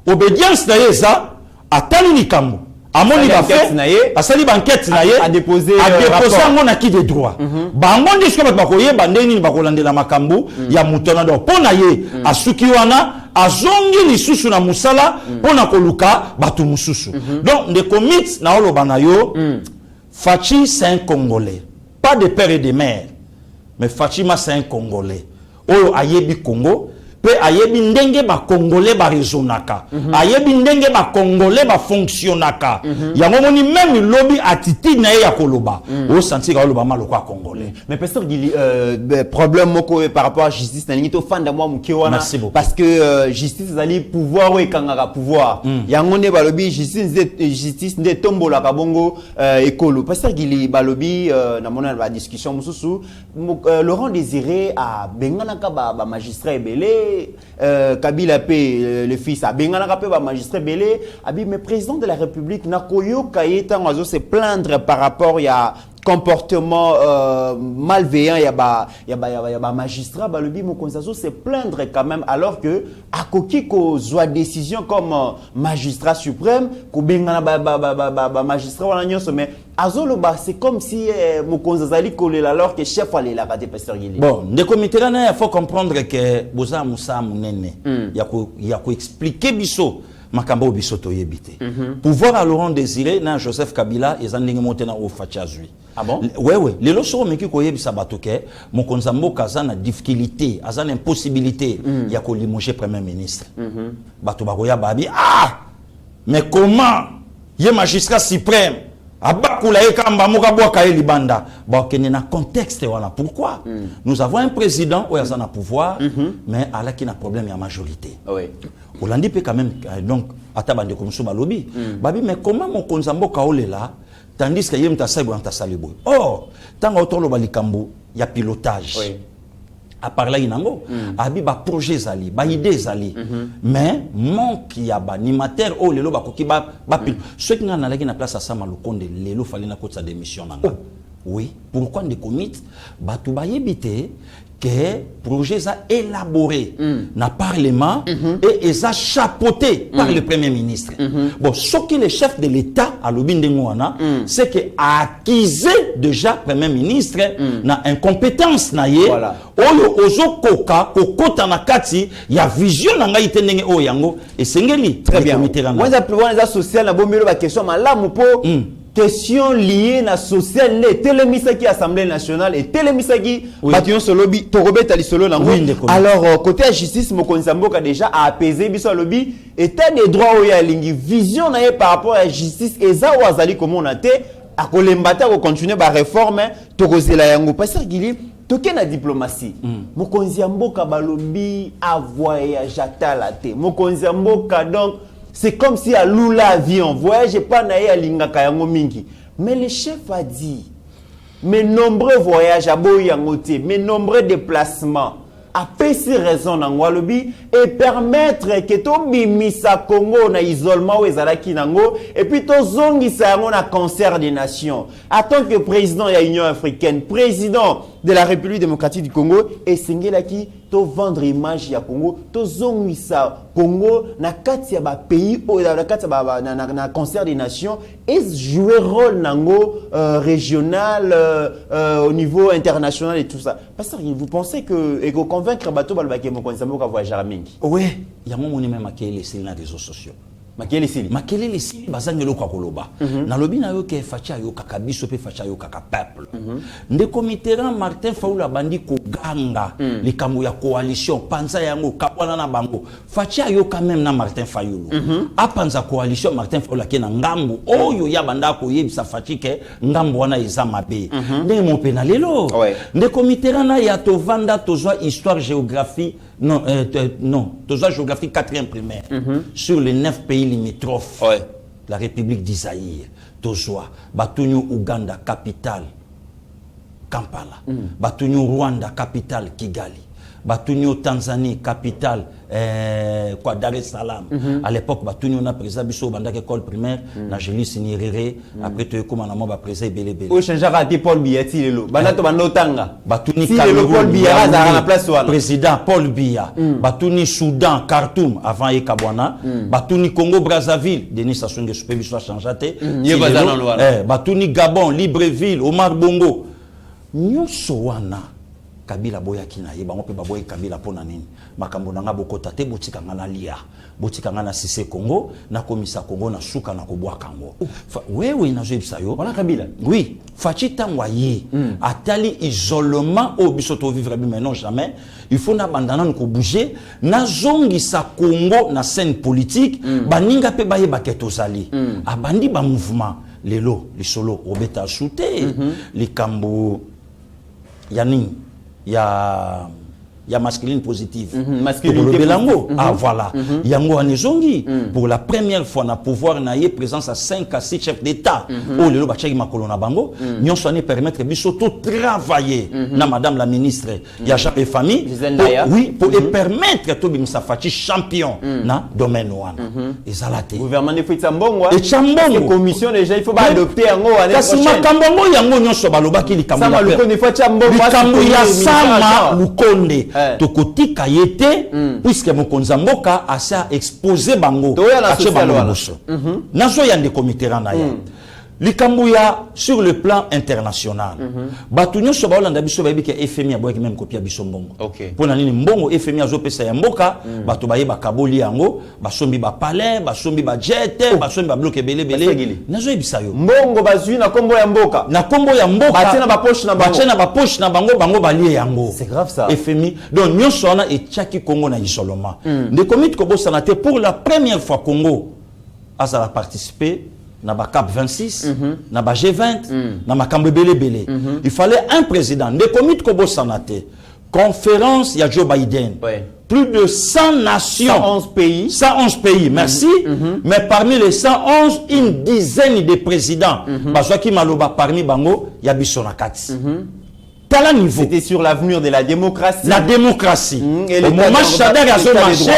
obédience na yeza atali likambo amoni ba fait asali banquette na ye a déposé ngo na ki de droit bango ndisko ba koye bandeni ba kolandela makambu ya mutona do pona ye asuki wana azongi lisusu na musala pona koluka batu mususu donc Ndekomit na oloba na yo Fachi c'est un Congolais pas de père et de mère mais Fatima c'est un Congolais oyo ayebi Congo pe ayebi ndenge ba Congolais ba rezonaka ayebi ndenge ba Congolais ba fonctionnaka yango moni même lobby attitude na ya koloba o sentir ka loba maloko a Congolais mais pasteur Guili problème moko par rapport à justice na ngito fanda moi mukiwana parce que justice zali pouvoir we kangaka pouvoir yango ne ba lobby justice nde tombola ka bongo ekolo pasteur Guili ba lobby na mona ba discussion mususu Laurent Désiré a bengana ka ba magistrat ebele belé Kabila pe le fils a bengana ka pe ba magistrat belé abi mais président de la République na koyo kayeta ngazo se plaindre par rapport ya comportement malveillant ya ba magistrat ba lobi mo konzazo se plaindre quand même alors que akoki ko zwa décision comme magistrat suprême ko bengana ba magistrat wana nyonso mais azolo ba c'est comme si mo konzazali kolela alors que chef allait la rater pasteur Gili. Bon, de comité là il faut comprendre que boza musa munene ya ko expliquer biso makambo biso to yebite. Pouvoir à Laurent Désiré na Joseph Kabila ezandingi motena o fachazui. Ah bon? Ouais. Les loso meki ko yebisa batoke mo konzambo kazana difficulté, azana impossibilité ya ko limoger premier ministre. Bato bakoya babi mais comment ye magistrat suprême abakula ekamba mokabwa kaye libanda ba kene na contexte wana pourquoi nous avons un président où yazana pouvoir mais ala qui na problème ya majorité. Oui. Olandi peut quand même donc atabande comme sous balobi babi mais comment mon konzambo kaolela tandis que yem tasaibo antasalibo oh tanga otolo balikambo ya pilotage. Oui. À parler inango abi ba projet zali ba idée zali mais manque ya ba animateur o lelo ba koki ba ceux qui ngana laki na place à Sama Lukonde lelo fallait na kota démission nanga. Oui, pourquoi de commit ba tu ba yebite que projet a élaboré na parlement et ils a chapeauté par le premier ministre. Bon, ce qui le chef de l'État à l'Obindengouana, c'est que acquisé déjà premier ministre na incompétence na ye. Voilà. Oyo ozo koka kokota na kati ya vision na ngai tenenge o yango et sengeli Très bien. Moi za social na bomelo ba question malamu po question liée na social les télémisaki Assemblée nationale et télémisaki bation solobi torobeta li solo nango. Alors côté justice mokonzamboka déjà a apaisé biso lobby état des droits o ya lingi vision na ye par rapport à justice eza wazali comme on a té a kolembata ko continuer ba réforme tokozela yango pasteur Gili toke na diplomatie mokonzi mboka balobi a voyage atala te mokonzi mboka donc c'est comme si à Lula avion voyage pas na ya lingaka yango mingi mais le chef a dit mes nombreux voyages à boyangote mes nombreux déplacements a pesi raison na ngwalobi et permettre que to bimisa Congo na isolement ou ezalaki nango et puis to zongisa yango na concert des nations en tant que président de l'Union africaine président de la République démocratique du Congo et singelaki to vendre image ya Congo to zongisa Congo na kati ya ba pays ou na kati ya na concert des nations et jouer rôle nango régional au niveau international et tout ça parce que vous pensez que et convaincre bateau balbake mo konzambo ka voyager mingi ouais ya mo moni même makele sur les réseaux sociaux makele sili bazangelo kwa koloba na lobi na yo ke facha yo kaka biso pe facha yo kaka peuple nde comiteran Martin Fayulu bandi ko ganga likambo ya coalition panza yango kapwana na bango facha yo quand même na Martin Fayulu apanza coalition Martin Fayulu ke na ngambu oyo ya banda ko yebisa fachike ngambu wana eza mabe nde mo pena lelo nde comiteran na ya to vanda tozwa histoire géographie non tozwa géographie 4e primaire sur les 9 pays limitrophes. La République d'Isaïe, Tozwa, Batunyu Uganda, capitale Kampala, Batunyu Rwanda, capitale Kigali, Batunyu Tanzanie, capitale Dar es Salaam. À l'époque, Batunyu na président biso banda école primaire, na Julie Sinirere, après tu comment na mo ba président belé. O changera de Paul Biya ti lelo. Banda to banda otanga. Batuni Paul Biya za na place wala. Président Paul Biya, Batuni Soudan, Khartoum avant Ekabwana, Batuni Congo Brazzaville, Denis Sassou Nguesso pe biso changeate. Batuni Gabon, Libreville, Omar Bongo. Nyonso wana Kabila boya kina yeba ngope baboya Kabila pona nini makambo nanga bokota te botika ngana lia botika ngana Sise Congo na komisa Congo na suka na kobwa kango wewe inazebisa yo wala Kabila oui fachita ngwaye atali isolement au bisoto vivre bien mais non jamais il faut na bandana ko bouger na zongisa Congo na scène politique baninga pe baye baketo zali abandi ba mouvement lelo lisolo obeta shooter likambo yani ya il y a masculine positive. Masculinité positive. Ah voilà. Yango anezongi pour la première fois na pouvoir na ye présence à 5 à 6 chefs d'État. Oh lelo bachaki makolo na bango, nyon soné permettre biso to travailler na madame la ministre ya chef et famille. Oui, pour permettre to bimisa fachi champion na domaine wana. Ezalate. Gouvernement de Fitsa Mbongo. Et chambongo commission déjà il faut pas adopter yango année prochaine. Kasi makambo yango nyon so balobaki likambo. Sama lukonde faut chambongo. Likambo ya sama lukonde. Tokoti kayete puisque mokonza mboka asa exposé bango ache bango boso nazo ya ndeko mitterrand ya likambo ya sur le plan international batu nyonso baolanda biso bayebi ke FMI aboyaki même kopia biso mbongo pona nini mbongo FMI azopesa ya mboka batu bayeba kaboli yango basombi ba palais basombi ba jet basombi ba bloc ebele nazo yebisa yo mbongo bazui na kombo ya mboka batena ba poche na bango bango balie yango c'est grave ça FMI donc nyonso wana etiaki Congo na isolement ndeko miti kobosana te pour la première fois Congo azala participer na ba CAP 26 na ba G20 na makambo belé. Il fallait un président de comité kobo sanate conférence ya Joe Biden plus de 100 nations 111 pays merci mais parmi les 111 une dizaine de présidents bazwaki maloba parmi bango ya biso na kati tala niveau c'était sur l'avenir de la démocratie au moment Chadar azo marché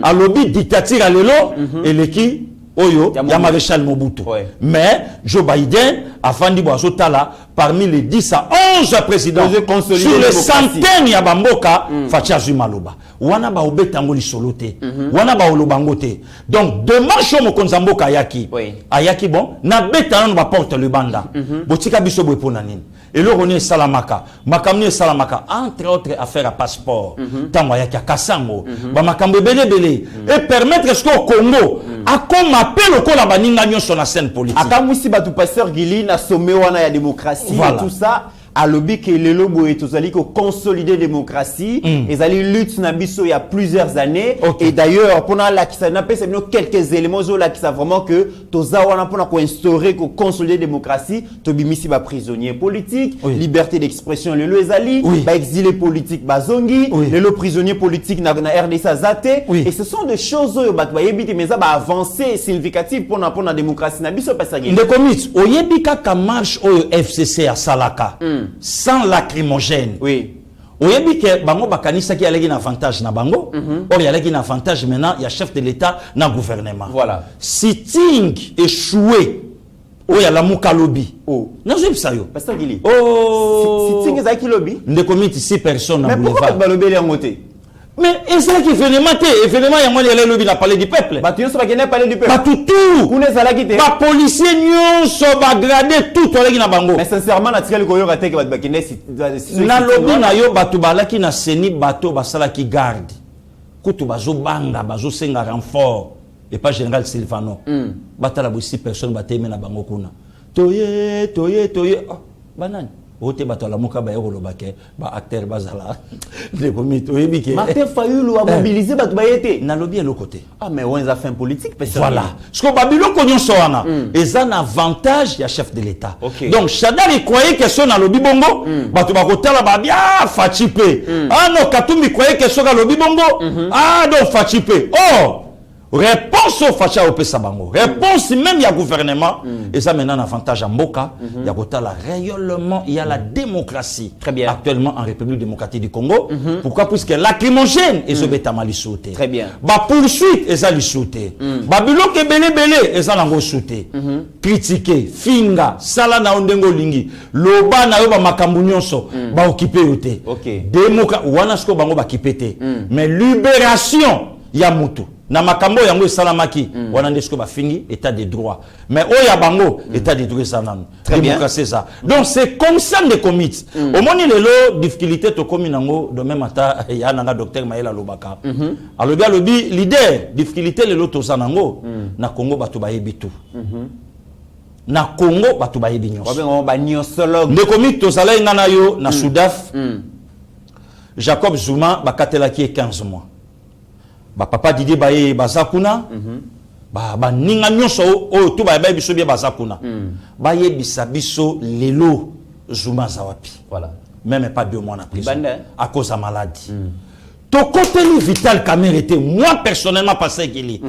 à lobby dictature à lelo eleki Oyo, ya Maréchal Mobutu. Mais Joe Biden a fandi tala parmi les 10 à 11 présidents sur les centaines ya bamboka facha Zumaloba. Wana ba obetango li solote. Wana ba olobangote. Donc demarche mo konzamboka ayaki. Ayaki bon, na betano ba porte le banda. Botika biso bo pona nini. Et le René Salamaka, Makamni Salamaka, entre autres affaires à passeport, Tango Yaki Kassango, Makambe Belé, et permettre ce qu'au Congo, à qu'on appelle au Kola Baninga sur la scène politique. Akamwisi Batu Pasteur Gili, na sommet wana ya démocratie, et tout ça. À lobby que le lobo est aux alliés consolider démocratie les alliés lutte na biso il y a plusieurs années et d'ailleurs pendant la qui ça n'a pas quelques éléments là qui savent vraiment que toza wana pour instaurer que consolider démocratie to bimisi ba prisonnier politique liberté d'expression les alliés ba exilé politique ba zongi les prisonniers politiques na RDC zate et ce sont des choses ba yebite mais ça va avancer significatif pour la démocratie na biso pas ça de commit oyebika ka marche au FCC à Salaka sans lacrymogène. Oyebi ke bango bakanisa ki alegi na avantage na bango. Or y alegi na avantage maintenant il y a chef de l'État na gouvernement. Voilà. Sitting échoué. Oh y a la muka lobby. Nazo yebisa yo. Pasteur Gili. Sitting ezaki lobby. Nde komiti 6 personnes na boulevard. Mais pourquoi ba lobby les ngote? Mais est-ce qu'il événement y a moi les lobby na parler du peuple. Ba tu so ba kene parler du peuple. Ba tout. Kuna zala kite. Ba policier nyonso ba grader tout oleki na bango. Mais sincèrement na tikali ko yo ka teke ba kene na lobby na yo batu balaki na seni bato basala ki garde. Kutu bazo banga bazo senga renfort et pas général Silvano. Batala bo 6 personnes bateme na bango kuna. Toye. Oh, banane. Ote batala muka ba yoko lobake ba acteur bazala de comité oyebike Martin Fayulu a mobilisé batu bayete na lobby à l'autre côté. Ah mais on a fait un politique parce que voilà ce que babilo konyo soana et un avantage ya chef de l'État. Donc Chadar il croyait que son na lobby bongo batu bakotala ba bien fachipe. Ah non Katumbi croyait que son na lobby bongo ah donc fachipe. Oh réponse au facha au Pesabango. Réponse même il y a gouvernement et ça maintenant un avantage à Mboka. Il y a la rayonnement, il y a la démocratie. Très bien. Actuellement en République démocratique du Congo. Pourquoi? Puisque lacrymogène et ce bétama li sauté. Très bien. Ba poursuite et ça li sauté. Ba biloko belé et ça lango sauté. Critiquer, finga, sala na ondengo lingi. Loba na yo ba makambu nyonso ba occuper yote. Démocratie wana sko bango ba kipete. Mais libération ya mutu. Na makambo yango salamaki wana ndesko ba fingi état de droit mais oya bango état de droit ça nan démocratie ça donc c'est comme ça de commit au moni lelo difficulté to komi nango de même ata ya nanga docteur Maëla Lobaka alobi leader difficulté lelo to sanango na Congo batu ba yebitu na Congo batu ba yebi nyonso ba nyosologue de commit to sala ngana yo na Soudaf Jacob Zuma bakatelaki 15 mois. Ba papa Didier Baye bazakuna ba ninga nyonso o to ba biso bien bazakuna ba yebisa biso lelo Zuma zawapi voilà même pas 2 mois na prison à cause de maladie tokoteli Vital Kamerhe était moi personnellement passé Gili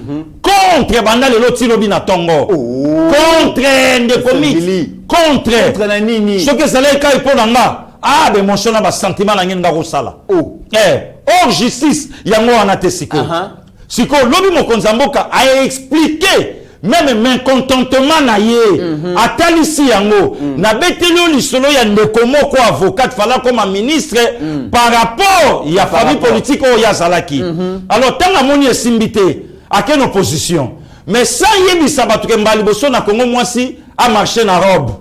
contre bandale loti lobi na tongo contre Ndekomi contre na nini ce que ça l'a kai ponanga ah be mon sona ba sentiment na ngenga ko sala hors justice yango wana te siko siko lobi mokonza mboka a expliqué même mécontentement na ye atalisi yango na betelo lisolo ya ndeko moko avocat fala comme ministre par rapport ya famille politique o ya zalaki alors tanga moni esimbité à quelle opposition mais ça yebisa batu ke mbali boso na Congo mwasi a marché na robe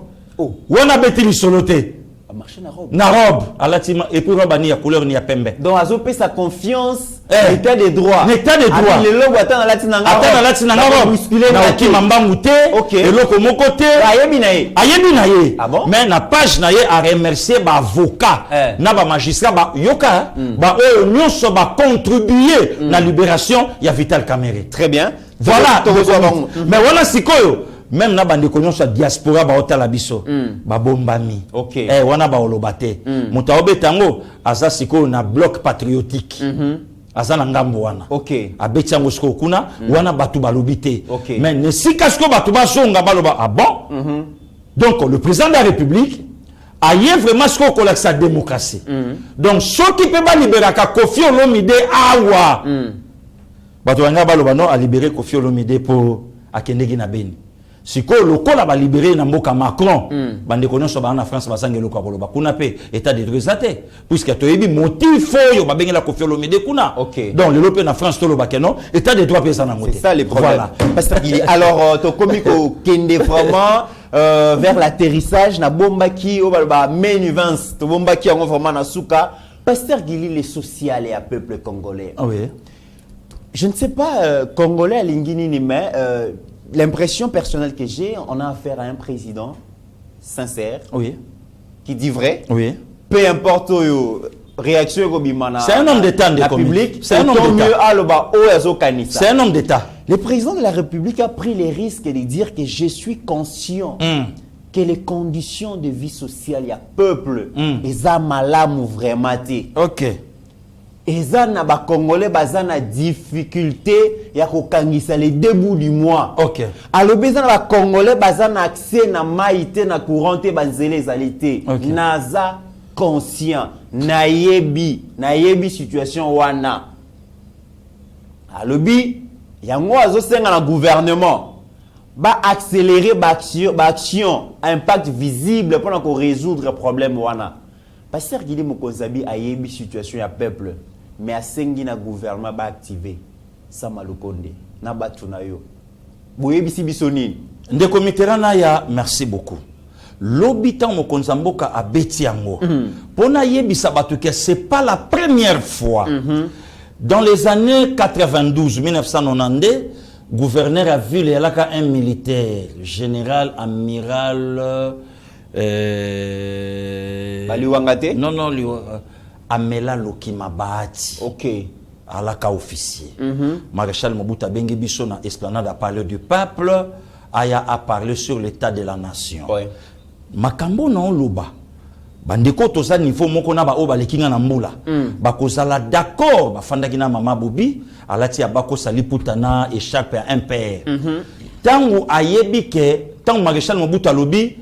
wana beteli lisolo te marché na robe alatima et puis robe ni ya couleur ni ya pembe donc azopé sa confiance l'état des droits le logo atana latina robe na okima mbangu te eloko moko te ayebi na ye mais na page na ye a remercier ba avocat na ba magistrat ba yoka ba o nyonso ba contribuer na libération ya Vital Kamerhe très bien voilà mais voilà sikoyo même na bande konyo diaspora ba otala biso ba bombami wana ba olobate muta obetango aza siko na bloc patriotique aza na ngambo wana abeti yango siko kuna wana batu balobite mais ne sika siko batu basonga baloba ah bon donc le président de la République a vraiment siko ko la démocratie donc ce qui peut ba libérer ka Koffi Olomide awa batu wanga baloba non a libérer Koffi Olomide pour akendeki na Beni siko lokola ba libéré na mboka Macron bande konyo ba na France basange loko koloba kuna pe état de droit te puisque to yebi motif yo ba bengela Koffi Olomide kuna donc le lope na France to lo ba keno état de droit pe ça na ngote c'est ça les problèmes voilà. Parce que alors to komiko kende vraiment vers l'atterrissage na bombaki o ba menuvance to bombaki en vraiment na suka Pasteur Gili les social et à peuple congolais je ne sais pas congolais à lingini mais l'impression personnelle que j'ai, on a affaire à un président sincère, qui dit vrai, peu importe réaction c'est un homme d'État la public, c'est un homme d'État. C'est un homme d'État. Le président de la République a pris les risques de dire que je suis conscient que les conditions de vie sociale, il y a peuple, ils ont malamu vraiment. Eza na ba Congolais baza na difficulté ya kokangisa les début du mois. Alobeza na ba Congolais baza na accès na maïté na courante banzele ezalité. Naza conscient nayebi situation wana. Alobi yango azosenga na gouvernement ba accélérer ba action impact visible pour qu'on résoudre problème wana. Pasteur Gili Mokonzabi ayebi situation ya peuple. Mais à sengi na gouvernement ba activer ça malukonde na batu na yo boyebi si bisonini ndeko Mitterrand ya merci beaucoup l'obitan mokonza mboka abeti yango pona yebisa batu que c'est pas la première fois dans les années 92 1992 gouverneur a vu les alaka un militaire général amiral Baliwangate non Amela Lokima Bahati. Alaka officier. Maréchal Mobutu Bengi biso na esplanade a parlé du peuple, aya a parlé sur l'état de la nation. Makambo na oloba. Bandeko toza niveau moko na ba oba lekinga na mbula. Bakozala d'accord, ba fandaki na mama Bobi, alati ya bako saliputana échappe à un père. Tangu ayebi ke, tangu Maréchal Mobutu alobi,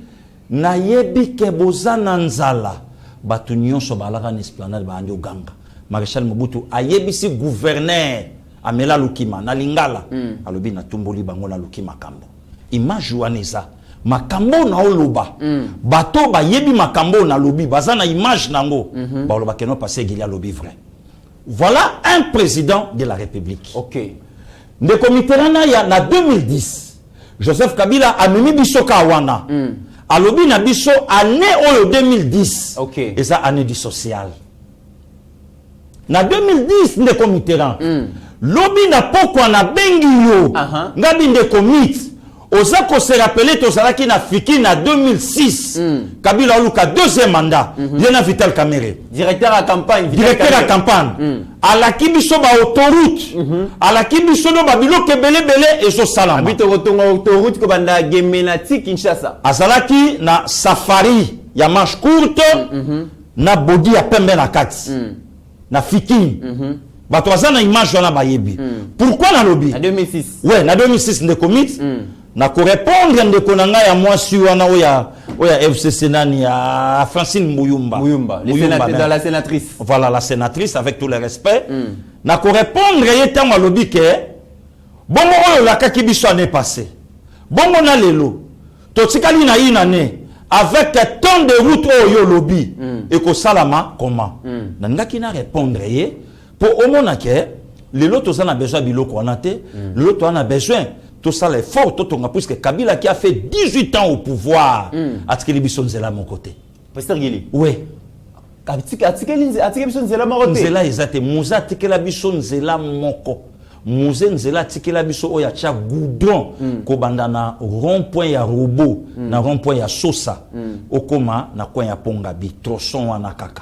na yebi ke bozana nzala. Batu nyonso balaka na esplanade ba andi oganga Maréchal Mobutu ayebisi gouverneur Amela Lukima na Lingala alobi na tumboli bango na Lukima kambo image waneza makambo na oloba bato ba yebi makambo na lobi bazana image nango ba oloba keno passer Gili lobi vrai. Voilà un président de la République. Ndeko Mitterrand ya na 2010 Joseph Kabila amemi biso ka wana alobi na biso année oyo 2010 et ça année du social na 2010 ndeko Mitterrand lobi na pokwa na bengi yo ngabi ndeko mit oza ko se rappeler to salaki na fiki na 2006 Kabila oluka deuxième mandat Lena Vital Kamerhe directeur à campagne alaki biso ba autoroute alaki biso no ba biloke belé ezo salama abito kotonga autoroute ko banda Gemenati Kinshasa azalaki na safari ya manche courte na body ya pembe na kati na fiki bato baza na image wana bayebi pourquoi na lobby en 2006 ouais na 2006 ndeko mit na ko répondre ndeko na ngai ya mwasi wana oya FCC nani ya Francine Muyumba dans la sénatrice, voilà la sénatrice avec tout le respect na ko répondre yetango lobby ke bongo oyo la kaki biso année passée bongo na lelo to tikali na inane avec tant de routes oyo lobby et ko salama comment na ngaki na répondre ye pour au moins que lelo to sana besoin biloko wana te lelo to ana besoin tout ça l'effort tout on a puisque Kabila qui a fait 18 ans au pouvoir a tikeli biso nzela mon côté Pasteur Gili oui atikeli biso nzela mon côté nzela ezate muza tikela biso nzela moko muze nzela tikela biso oya cha goudron ko banda na rond-point ya Robo na rond-point ya Sosa okoma na coin ya Pongabi tronçon wana kaka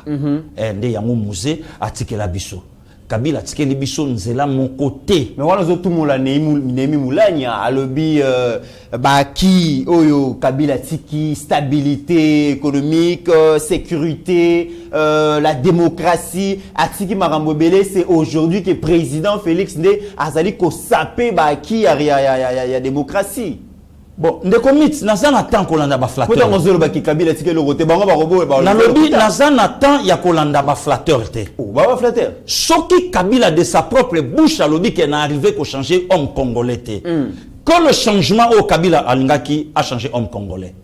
nde yango muze atikela biso Kabila tikeli biso nzela mon côté mais wana zo tout mola Nemi Moulanya alobi baki oyo Kabila tiki stabilité économique sécurité la démocratie atiki makambo belé c'est aujourd'hui que président Félix Ndé azali ko sapé baki ya démocratie. Bon, ndeko mit nazana temps kolanda ba flatteur. Peut-être ngozolo baki Kabila tiki le côté bango ba robo ba. Na lobby nazana temps ya kolanda ba flatteur te. Oh, ba flatteur. Soki Kabila de sa propre bouche a lobby qu'il est arrivé ko changer homme congolais te. Quand le changement au Kabila alingaki a changé homme congolais.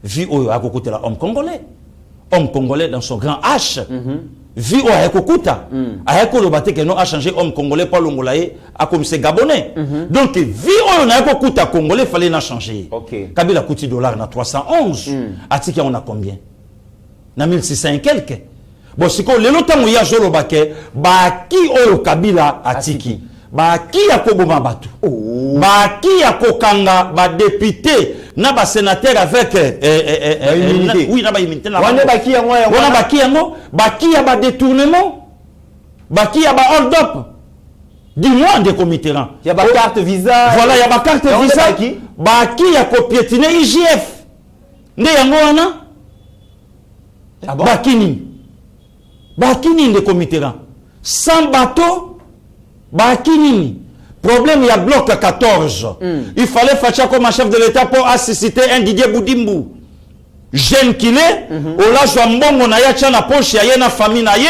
Vu au akokutela homme congolais. Homme congolais dans son grand H. Vu au akokuta. Ayako lobate que non a changé homme congolais pas longolaye a comme c'est gabonais. Donc vu au na akokuta congolais fallait na changer. OK. Kabila coûte dollar na 311. Atiki on a combien? Na 1600 et quelques. Bon siko lelo tango ya jolo bake ba ki oyo Kabila atiki. Ba ki ya koboma batu. Ba ki ya kokanga ba député na ba sénateur avec oui na ba immunité na wana ba ki yango wana ba ki yango ba ki ya ba détournement ba ki ya ba hold up dis-moi de Mitterrand il y a ba carte visa voilà il y a ba carte visa ba ki ya ko piétiner IGF nde yango wana ba kini de Mitterrand sans bateau ba kini. Problème, il y a bloc 14. Il fallait faire comme un chef de l'État pour assister un Didier Boudimbu. Jeune qu'il est, au la Jambon, on a y'a na poche, y'a na famille na yé.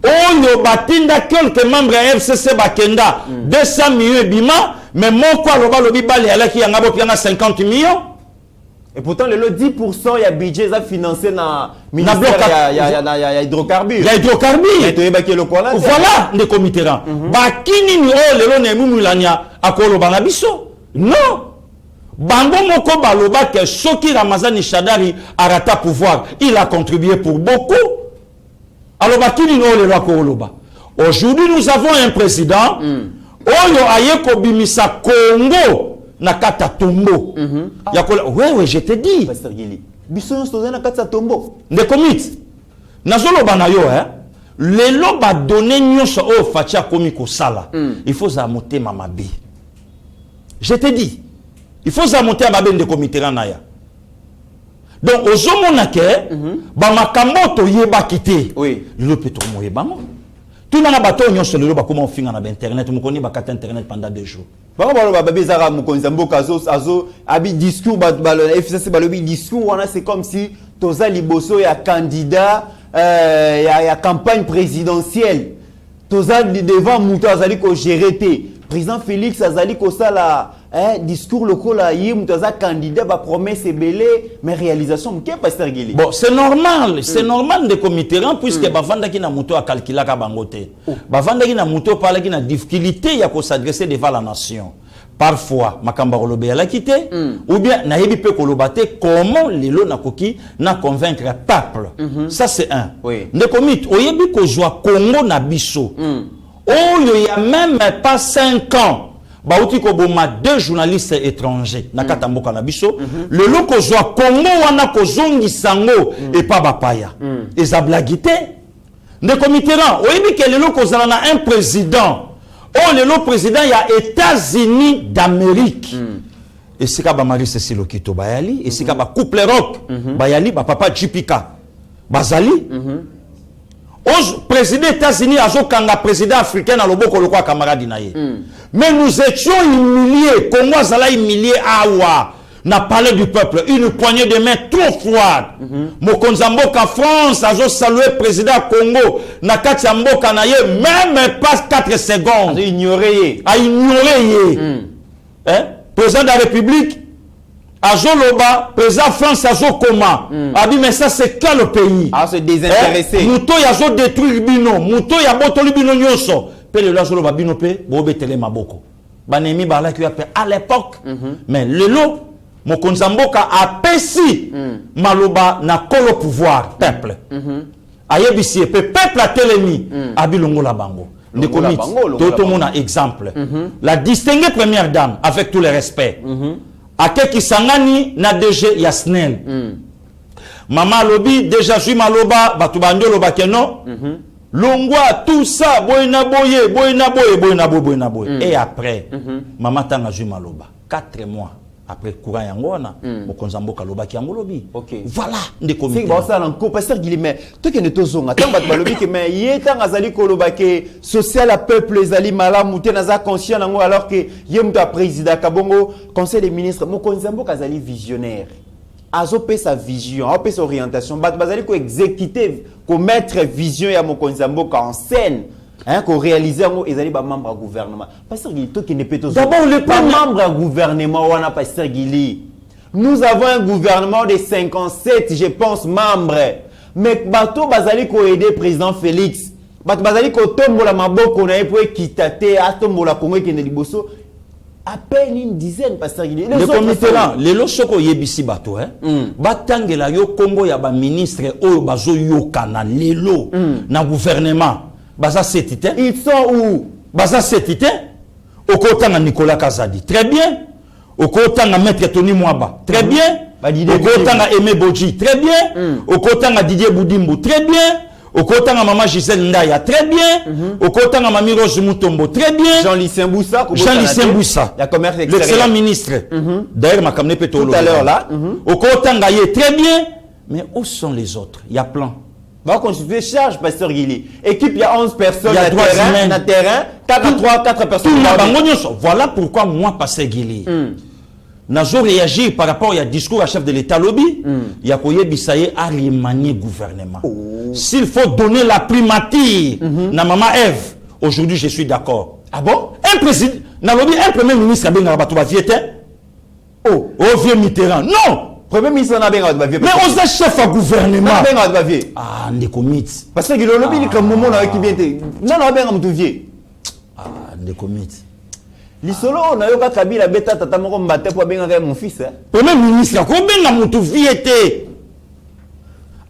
On y batinda quelques membres FCC Bakenda, 200 millions bima, mais mon quoi le balobi bali y'a qui y'a ngabo piana 50 millions. Et pourtant, le 10%, il y a budget financé dans le ministère, il y a hydrocarbures. Il y a hydrocarbures. Voilà, les comités. Bakini ni o lelo ne mumulanya akolo banabiso. Non. Bango moko baloba que Soki Ramazani Shadari arata pouvoir, il a contribué pour beaucoup. Alors bakini no lelo akoloba. Aujourd'hui, nous avons un président oyo ayeko bimisa Congo. Nakata tombo. Ouais, je te dis. Pasteur Gili. Biso stoza nakata tombo. Ne commit. Nazolo banayo lelo ba donner nyonso o fatia komi ko sala. Il faut zamoter mamabe. Je te dis. Il faut zamoter mamabe de comité naya. Donc ozomona ke ba makambo to yeba kité. Oui. Le peut to moyeba. Tout na bato nyonso lelo ba comment finga na internet mo koni ba kata internet pendant 2 jours. Abi discours FCC balobi discours wana c'est comme si toza liboso ya candidat ya campagne présidentielle toza devant muto azali ko gérer président Félix azali ko sala discours lokola yi muto aza candidat ba promesse belé mais réalisation mke Pasteur Gili. Bon c'est normal de comité puisque bavanda ki na muto a calculer ka bangote bavanda ki na muto parler ki na difficulté ya ko s'adresser devant la nation. Parfois, makamba kolobe ya la quitté, ou bien na yebi pe kolobate comment lelo na koki na convaincre le peuple. Ça c'est un. Oui. Ne komit oyebi ko joa Congo na biso. Oh il y a même pas 5 ans. Bauti ko boma 2 journalistes étrangers na katamboka na biso. Lelo ko joa Congo wana ko zongi sango et pas bapaya. Et za blagité. Ne komitera oyebi ke lelo ko zala na un président. Oh, le président, il y a États-Unis d'Amérique. Et c'est quand Marie Cécile Okito Bayali, et c'est quand couple rock Bayali, papa Jipika Bazali. président États-Unis azokanga président africain na loboko lokwa camarade na ye. Mais nous étions humiliés, Congo azala humilié awa na palais du peuple, une poignée de main trop froide. Mokonzi mboka France azo saluer président Congo na kati ya mboka na ye même pas 4 secondes. A ignoré. Hein? Président de la République azo loba, président France azo koma. A dit mais ça c'est quel le pays? A se désintéresser. Mouto yazo détruire bino, mouto ya botoli bino nyoso. Pele la zolo ba bino pe bo betele maboko. Banemi bala ki à l'époque. Mais lelo mokonzi mboka apesi maloba na kolo pouvoir peuple. Ayebisi pe peuple a telemi abilongo la bango. Ndekomit toto mona exemple. La distinguée première dame avec tout le respect. Akeki sangani na DG Yasnel. Mama lobi déjà suis maloba batu bando loba keno. Longwa tout ça boyna boye. Et après maman tanga ju maloba 4 mois après courant yangona mokonzi mboka loba ki yangolobi. Voilà ndeko c'est bon ça encore pasteur Guillemet to ke neto zonga tamba balobi ke mais yetanga zali koloba ke social a peuple ezali malamu te naza conscient nango alors que yemta président kabongo conseil des ministres mokonzi mboka zali visionnaire. Azope sa vision, azope sa orientation, bazali ko exécuter, ko mettre vision ya mokonzi mboka en scène, hein, ko réaliser ngo ezali ba membre du gouvernement. Pasteur Gili to qui ne peut d'abord le membre du gouvernement wana Pasteur Gili. Nous avons un gouvernement de 57, je pense membres. Mais bato bazali ko aider président Félix. Bato bazali ko tombola maboko na pour kitate atombola Congo ki ne liboso. À peine une dizaine, Pasteur Guilly. Le comité là, les losoko yebisi bato, hein. Batangela yo Congo ya ba ministre oyo bazo yokana lelo na gouvernement. Baza setite. Ils sont où? Baza setite. Okotanga Nicolas Kazadi. Très bien. Okotanga Maître Tony Mwaba. Très bien. Okotanga Aimé Bodji. Très bien. Okotanga Didier Boudimbo. Très bien. Okotanga Maman Gisèle Ndaya, très bien. Okotanga Mami Rose Mutombo, très bien. Jean-Lucien Boussa, l'excellent ministre. D'ailleurs, ma camne peut tout à l'heure là. Okotanga Ye, très bien. Mais où sont les autres? Il y a plein. Va constituer charge, Pasteur Guilly. Équipe, il y a 11 personnes. Il y a 3 humains. Dans terrain, 4 personnes. Voilà pourquoi moi, Pasteur Guilly. Nazo réagir par rapport à discours à chef de l'État lobby, il y a koye bisaye à remanier gouvernement. S'il faut donner la primature na maman Ève, aujourd'hui je suis d'accord. Ah bon? Un président, na lobby un premier ministre a bien rabattu ba vieux vieux Mitterrand. Non! Premier ministre na bien vieux. Mais on est chef à gouvernement. Na vieux. Ah, ndeko mit. Parce que le lobby ni comme moment na qui vient. Non, na bien mutu vieux. Ah, ndeko mit. Lisolo na yoka Kabila beta tata moko mbate po benga mon fils hein. Premier ministre ko benga mutu viete.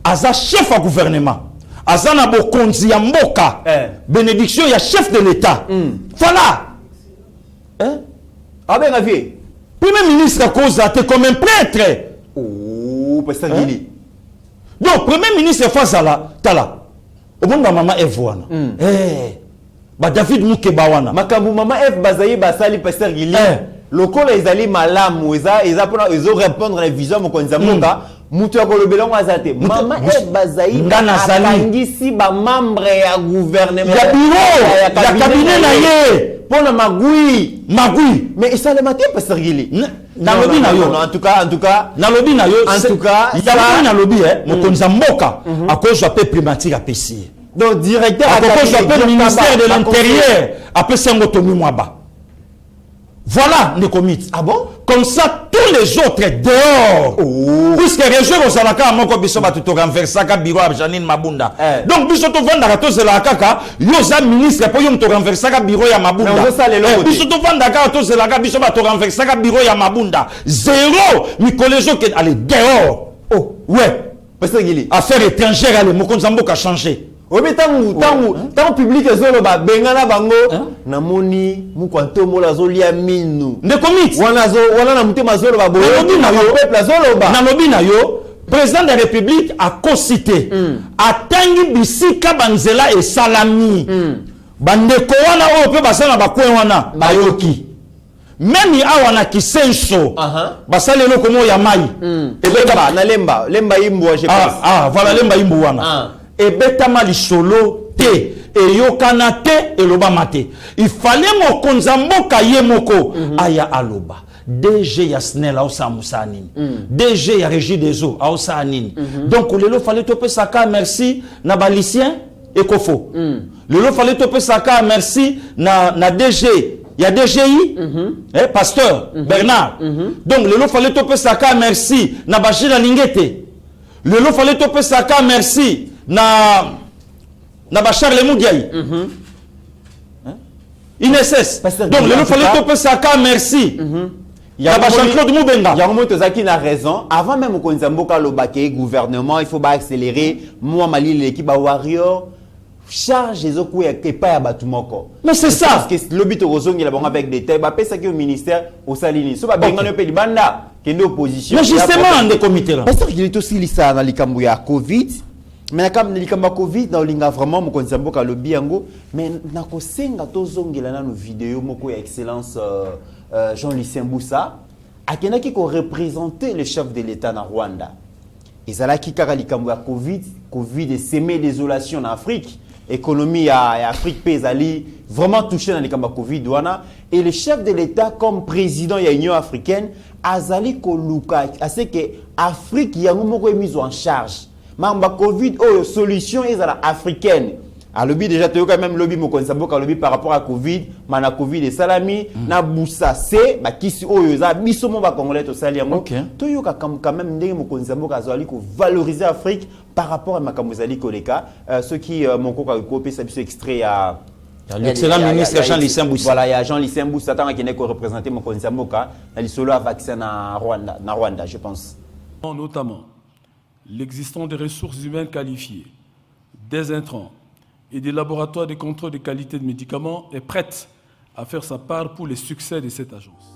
Aza chef à gouvernement. Aza na bokonzi ya mboka. Bénédiction ya chef de l'État. Voilà. Hein? Ah benga vie. Premier ministre cause te comme un prêtre. Oh, Pasteur Guilly. Donc premier ministre face à la tala. Obonga maman Evoana. Ba David Mukebawana. Makambu mama F bazayi basali Pasteur Guilly. Lokola ezali malamu eza pona ezo répondre la vision mokonza monga mutu akolobela ngo azate. Mama F bazayi ngisi ba membre ya gouvernement. Ya bureau, ya cabinet na ye. Pona magui. Mais ça le matin Pasteur Guilly. Na lobby na yo. En tout cas, na lobby na yo. En tout cas, il y a na lobby mokonza mboka à cause de primature à PC. Donc, directeur à cause du ministère de l'Intérieur, après Sengotomi Mwaba. Voilà, Nekomit. Ah bon? Comme ça, tous les autres dehors. Puisque les régions au Salaka, mon copiso va tout renverser, bureau à Janine Mabunda. Donc, bisoto vanda rato Zelaka, yosa ministre, pour yom to renverser, bureau à Mabunda. Bisoto vanda rato Zelaka, bisoto va to renverser, bureau à Mabunda. Zéro, mi collège, allez, dehors. Oh, ouais. Parce que affaires étrangères, allez, mon konzambo a changé. Oui, mais tant public ezolo ba bengana bango namoni mukwanto mola zolia minu ne komit wana na mutema zolo ba boyo na peuple azolo ba na lobi na yo président de la République a co-cité atangi bisika banzela et salami bandeko wana o pe basana ba kwen wana bayoki même awana kisenso basale loko mo ya mai et na lemba imbo je pense voilà lemba imbo wana ebetama lisolo te eyokana te elobama te. Il fallait mokonza mboka ye moko aya aloba. DG ya SNEL aosa musanini. DG ya Régie des eaux aosa nini. Donc lelo fallait tope saka merci na balicien ekofo. Lelo fallait tope saka merci na DG ya DGI pasteur Bernard. Donc lelo fallait tope saka merci na Bachira Lingete. Lelo fallait tope saka merci na Charles Moudiaï. INSS. Donc lelo fallait tope saka merci. Il y a Jean-Claude Moubenga. Il y a un moment qui a raison. Avant même au Konzamboka le baquet gouvernement, il faut pas accélérer. Moi Mali l'équipe warrior charge les autres et pas à Batumoko. Mais c'est ça. Parce que le but au il a bon avec des têtes. Après ça qui au ministère au Salini. So ba benga no pe banda qui est opposition. Mais justement en des comités là. Parce qu'il est aussi lisa dans les Kambuya Covid. Mais comme les Kamba Covid dans l'inga vraiment mo Konzamboka le biango mais na ko senga to zongela na no vidéo moko ya excellence Jean-Lucien Mboussa, qui a représenté le chef de l'État en Rwanda. Ils ont qui Covid et semé désolation en Afrique. L'économie en Afrique pèse vraiment touché dans les Covid. Et le chef de l'État, comme président de l'Union africaine, a zali koluka. C'est que l'Afrique y a mise en charge. Mamba Covid, solution est africaine. A lobby déjà tu quand même lobby mo konsamboka lobby par rapport à Covid, mana Covid et salami na busa c'est ba kisi oyo za biso mo ba congolais to sali yango. To yo quand même ndenge mo konsamboka zali ko valoriser Afrique par rapport à makamozali koleka ceux qui mon koka kopé ça biso extrait à l'excellent ministre Jean-Lucien Mboussa. Voilà, il y a Jean-Lucien Mboussa qui n'est que représenter mon konsamboka na lisolo a vaccin na Rwanda je pense. Notamment l'existence des ressources humaines qualifiées, des intrants et des laboratoires de contrôle de qualité de médicaments est prête à faire sa part pour les succès de cette agence.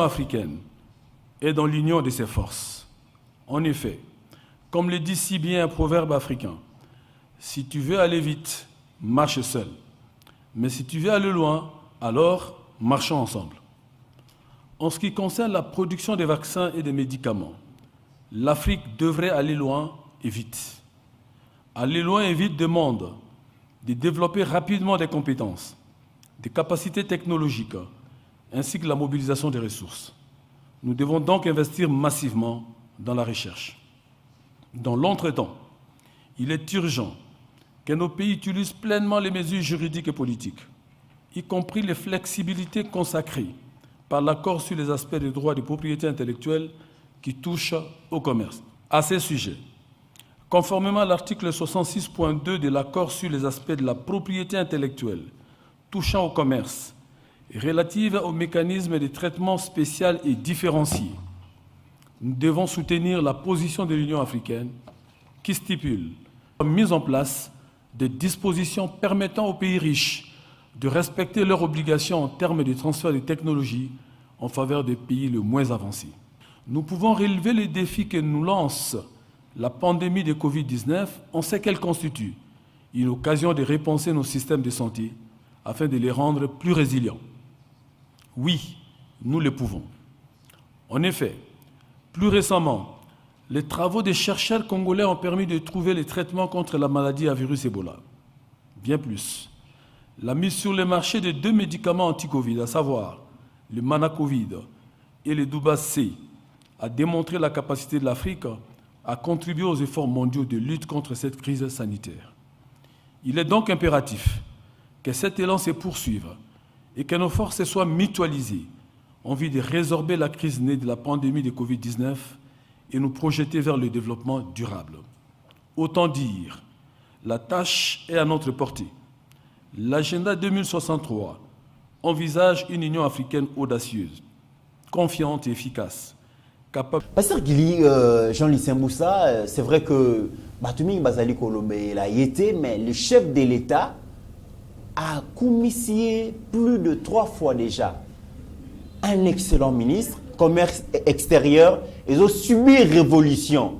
Africaine est dans l'union de ses forces. En effet, comme le dit si bien un proverbe africain, si tu veux aller vite, marche seul. Mais si tu veux aller loin, alors marchons ensemble. En ce qui concerne la production des vaccins et des médicaments, l'Afrique devrait aller loin et vite. Aller loin et vite demande de développer rapidement des compétences, des capacités technologiques, ainsi que la mobilisation des ressources. Nous devons donc investir massivement dans la recherche. Dans l'entretemps, il est urgent que nos pays utilisent pleinement les mesures juridiques et politiques, y compris les flexibilités consacrées par l'accord sur les aspects des droits de propriété intellectuelle qui touchent au commerce. À ce sujet, conformément à l'article 66.2 de l'accord sur les aspects de la propriété intellectuelle touchant au commerce, relative au mécanisme de traitement spécial et différencié, nous devons soutenir la position de l'Union africaine qui stipule la mise en place des dispositions permettant aux pays riches de respecter leurs obligations en termes de transfert de technologies en faveur des pays les moins avancés. Nous pouvons relever les défis que nous lance la pandémie de Covid-19. On sait qu'elle constitue une occasion de repenser nos systèmes de santé afin de les rendre plus résilients. Oui, nous le pouvons. En effet, plus récemment, les travaux des chercheurs congolais ont permis de trouver les traitements contre la maladie à virus Ebola. Bien plus, la mise sur le marché de 2 médicaments anti-Covid, à savoir le Manacovid et le Duba-C, a démontré la capacité de l'Afrique à contribuer aux efforts mondiaux de lutte contre cette crise sanitaire. Il est donc impératif que cet élan se poursuive et que nos forces soient mutualisées en vue de résorber la crise née de la pandémie de Covid-19 et nous projeter vers le développement durable. Autant dire, la tâche est à notre portée. L'agenda 2063 envisage une Union africaine audacieuse, confiante et efficace, capable... Pasteur Guili, Jean-Lucien Mboussa, c'est vrai que Batoumi Bazali Kolombe l'a été, mais le chef de l'État a commissionné plus de 3 fois déjà un excellent ministre, commerce extérieur, ils ont subi révolution.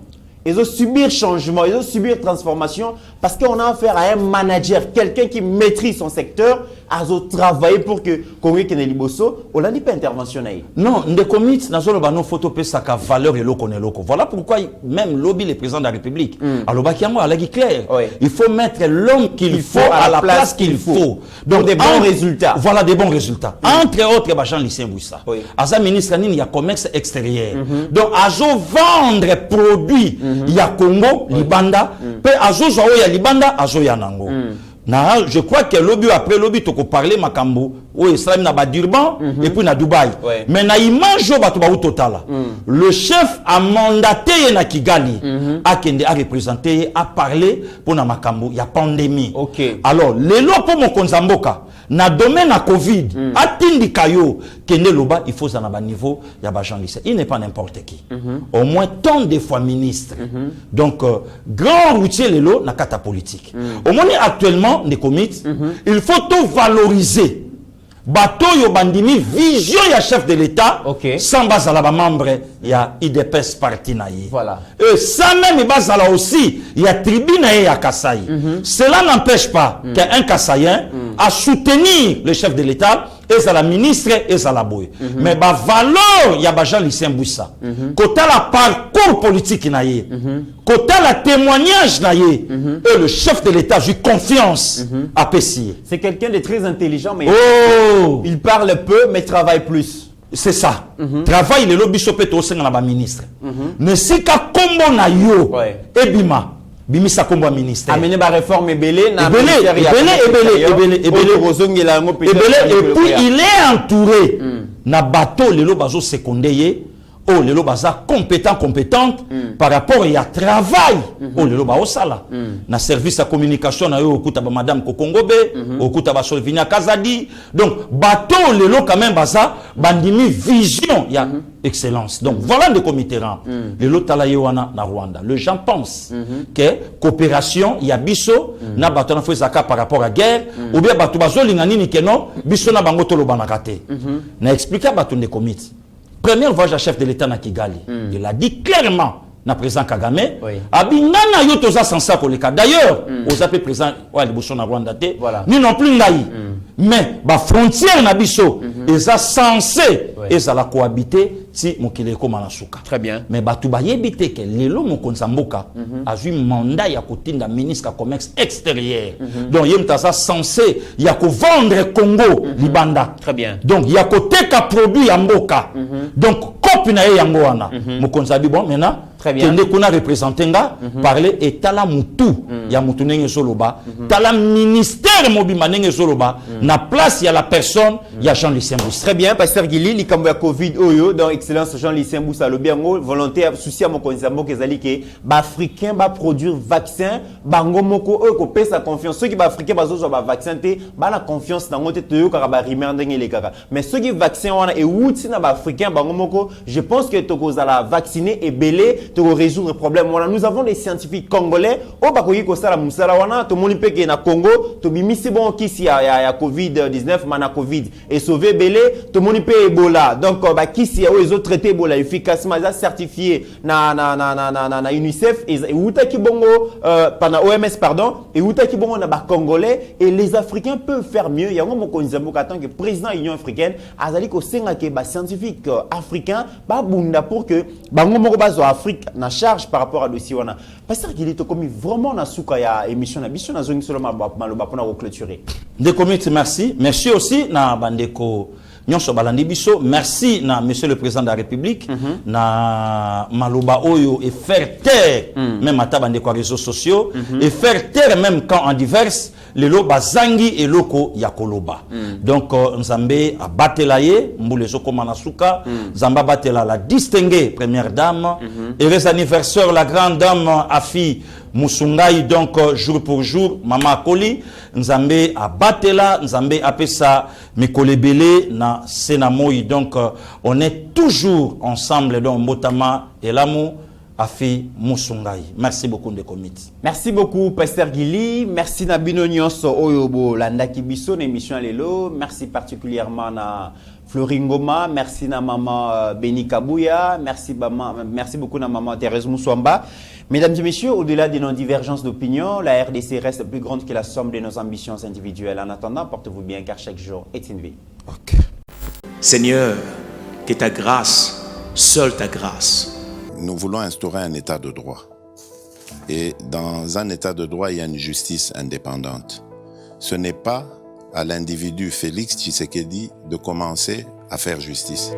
Ils ont subi changement, ils ont subi transformation parce qu'on a affaire à un manager, quelqu'un qui maîtrise son secteur, a travaillé pour que Congo Keneliboso, on n'a pas intervention. Non, des commits, dans le photo sa valeur et loco. Voilà pourquoi même lobby le président de la République. Alors Bakiamo a clair. Il faut mettre l'homme qu'il faut à la place qu'il faut. Donc des bons résultats. Voilà des bons résultats. Entre autres, Bachan Lycée Boussa. Asa ministre il y a commerce extérieur. Donc azo vendre produits il y a Congo, Libanda, pe azo zo ya Libanda, azo ya Nango. Je crois que lobby après lobby tu parler makambo ou Islam na Durban et puis na Dubaï. Mais na image bato ba total. Le chef a mandaté na Kigali a kende a représenter a parler pour na makambo il y a pandémie. Alors les lois pour mon konzamboka na domaine à Covid atindi kayo kende loba il faut ça na ba niveau ya ba Jean Lycée. Il n'est pas n'importe qui. Au moins tant de fois ministre. Donc grand routier les lots na kata politique. Au moins actuellement des comités, il faut tout valoriser. Bato yo bandimi vision ya chef de l'État sans bazala ba membre ya IDPS parti naïe. Voilà. Et ça même bazala aussi ya tribune ya Kasai. Cela n'empêche pas qu'un Kassaïen a soutenir le chef de l'État et ça la ministre et ça la boy. Mais ba valeur ya ba Jean Lycée Mboussa. Kota la parcours politique naïe. Kota la témoignage naïe. Et le chef de l'État j'ai confiance à Pessi. C'est quelqu'un de très intelligent mais il parle peu mais travaille plus. C'est ça. Travail le lobby sopé au sein de la ministre. Ne si ka kombo na yo ebima bimisa kombo ministre. Amener ba réforme ebélé na ebélé et puis il est entouré na bateau le lobazo secondé oh le lobaza compétente par rapport à travail oh le loba osala na service à communication na yo okuta ba madame Kokongobe okuta ba Solvina Kazadi donc bateau le lo quand même baza bandimi vision ya excellence donc voilà le comité rang le lo tala yoana na Rwanda le gens pensent que coopération ya biso na bateau na fezaka par rapport à guerre ou bien bateau bazo lingani ni keno biso na bango to lo banakate na expliquer bateau de comité. Premier voyage à chef de l'État na Kigali. Il a dit clairement, na président Kagame, abingana yo toza sansa koleka. D'ailleurs, aux appels présents, ouais, les bouchons na Rwanda te, ni non plus ngai. Mais, ba frontière na biso, ils a censé, ils a la cohabiter, si mokile ko manasuka. Très bien. Mais ba tu ba yebite que lelo mokonzamboka a eu mandat ya kotinda ministre commerce extérieur. Donc yem taza censé ya ko vendre Congo Libanda. Très bien. Donc ya ko teka produit ya mboka. Donc copie na yango wana. Mokonzabi bon maintenant très bien. Kende kuna représenter nga parler et tala mutu ya mutu nenge soloba. Tala ministère mobima nenge soloba na place ya la personne ya Jean Lycée Mboussa. Très bien pasteur Gili likambo ya Covid oyo donc excellence Jean Lycée Mboussa lo biango volonté souci à mon konzambo kezali ke ba africain ba produire vaccin bango moko ko pesa confiance ceux qui ba africain bazo ba vaccin te ba la confiance na ngote toyo ka ba rimer ndenge le kaka mais ceux qui vaccin wana e wuti na ba africain bango moko je pense que toko zala vacciner et belé to résoudre problème wana nous avons des scientifiques congolais au bakoyi ko sala musala wana to moni peke na Congo to bimisi bon kisi ya Covid-19 mana Covid et sauver belé to moni pe Ebola donc ba kisi ya ils ont traité Ebola efficacement ils ont certifié na UNICEF et utaki bongo pendant OMS pardon et utaki bongo na ba congolais et les africains peuvent faire mieux yango mokonzambo tant que président Union africaine azali ko senga ke ba scientifique africain ba bunda pour que bango moko bazo Afrique na charge par rapport à dossier wana pasteur qu'il est comme vraiment na suka ya émission na biso na zongi solo maloba pona ko clôturer de comité merci aussi na bandeko nyonso balandi biso merci na monsieur le président de la République na maloba oyo et faire taire même ata bandeko réseaux sociaux et faire taire même quand en divers les lo bazangi et loko ya koloba donc nzambe abatela ye mbule zoko manasuka nzamba batela la distinguée première dame heureux anniversaire la grande dame Afi Musungai donc jour pour jour mama Akoli nzambe abatela nzambe apesa mikolebele na senamoi donc on est toujours ensemble donc Mbotama et l'amour Afi Moussongai. Merci beaucoup de comité. Merci beaucoup Pasteur Gili, merci Nabino Nyonso Oyobo Landaki Biso émission Lelo, merci particulièrement na Floringoma, merci na maman Beni Kabouya, merci beaucoup na maman Thérèse Moussouamba. Mesdames et messieurs, au-delà de nos divergences d'opinion, la RDC reste plus grande que la somme de nos ambitions individuelles. En attendant, portez-vous bien car chaque jour est une vie. Ok. Seigneur, que ta grâce, seule ta grâce, Nous voulons instaurer un état de droit. Et dans un état de droit, il y a une justice indépendante. Ce n'est pas à l'individu Félix Tshisekedi de commencer à faire justice.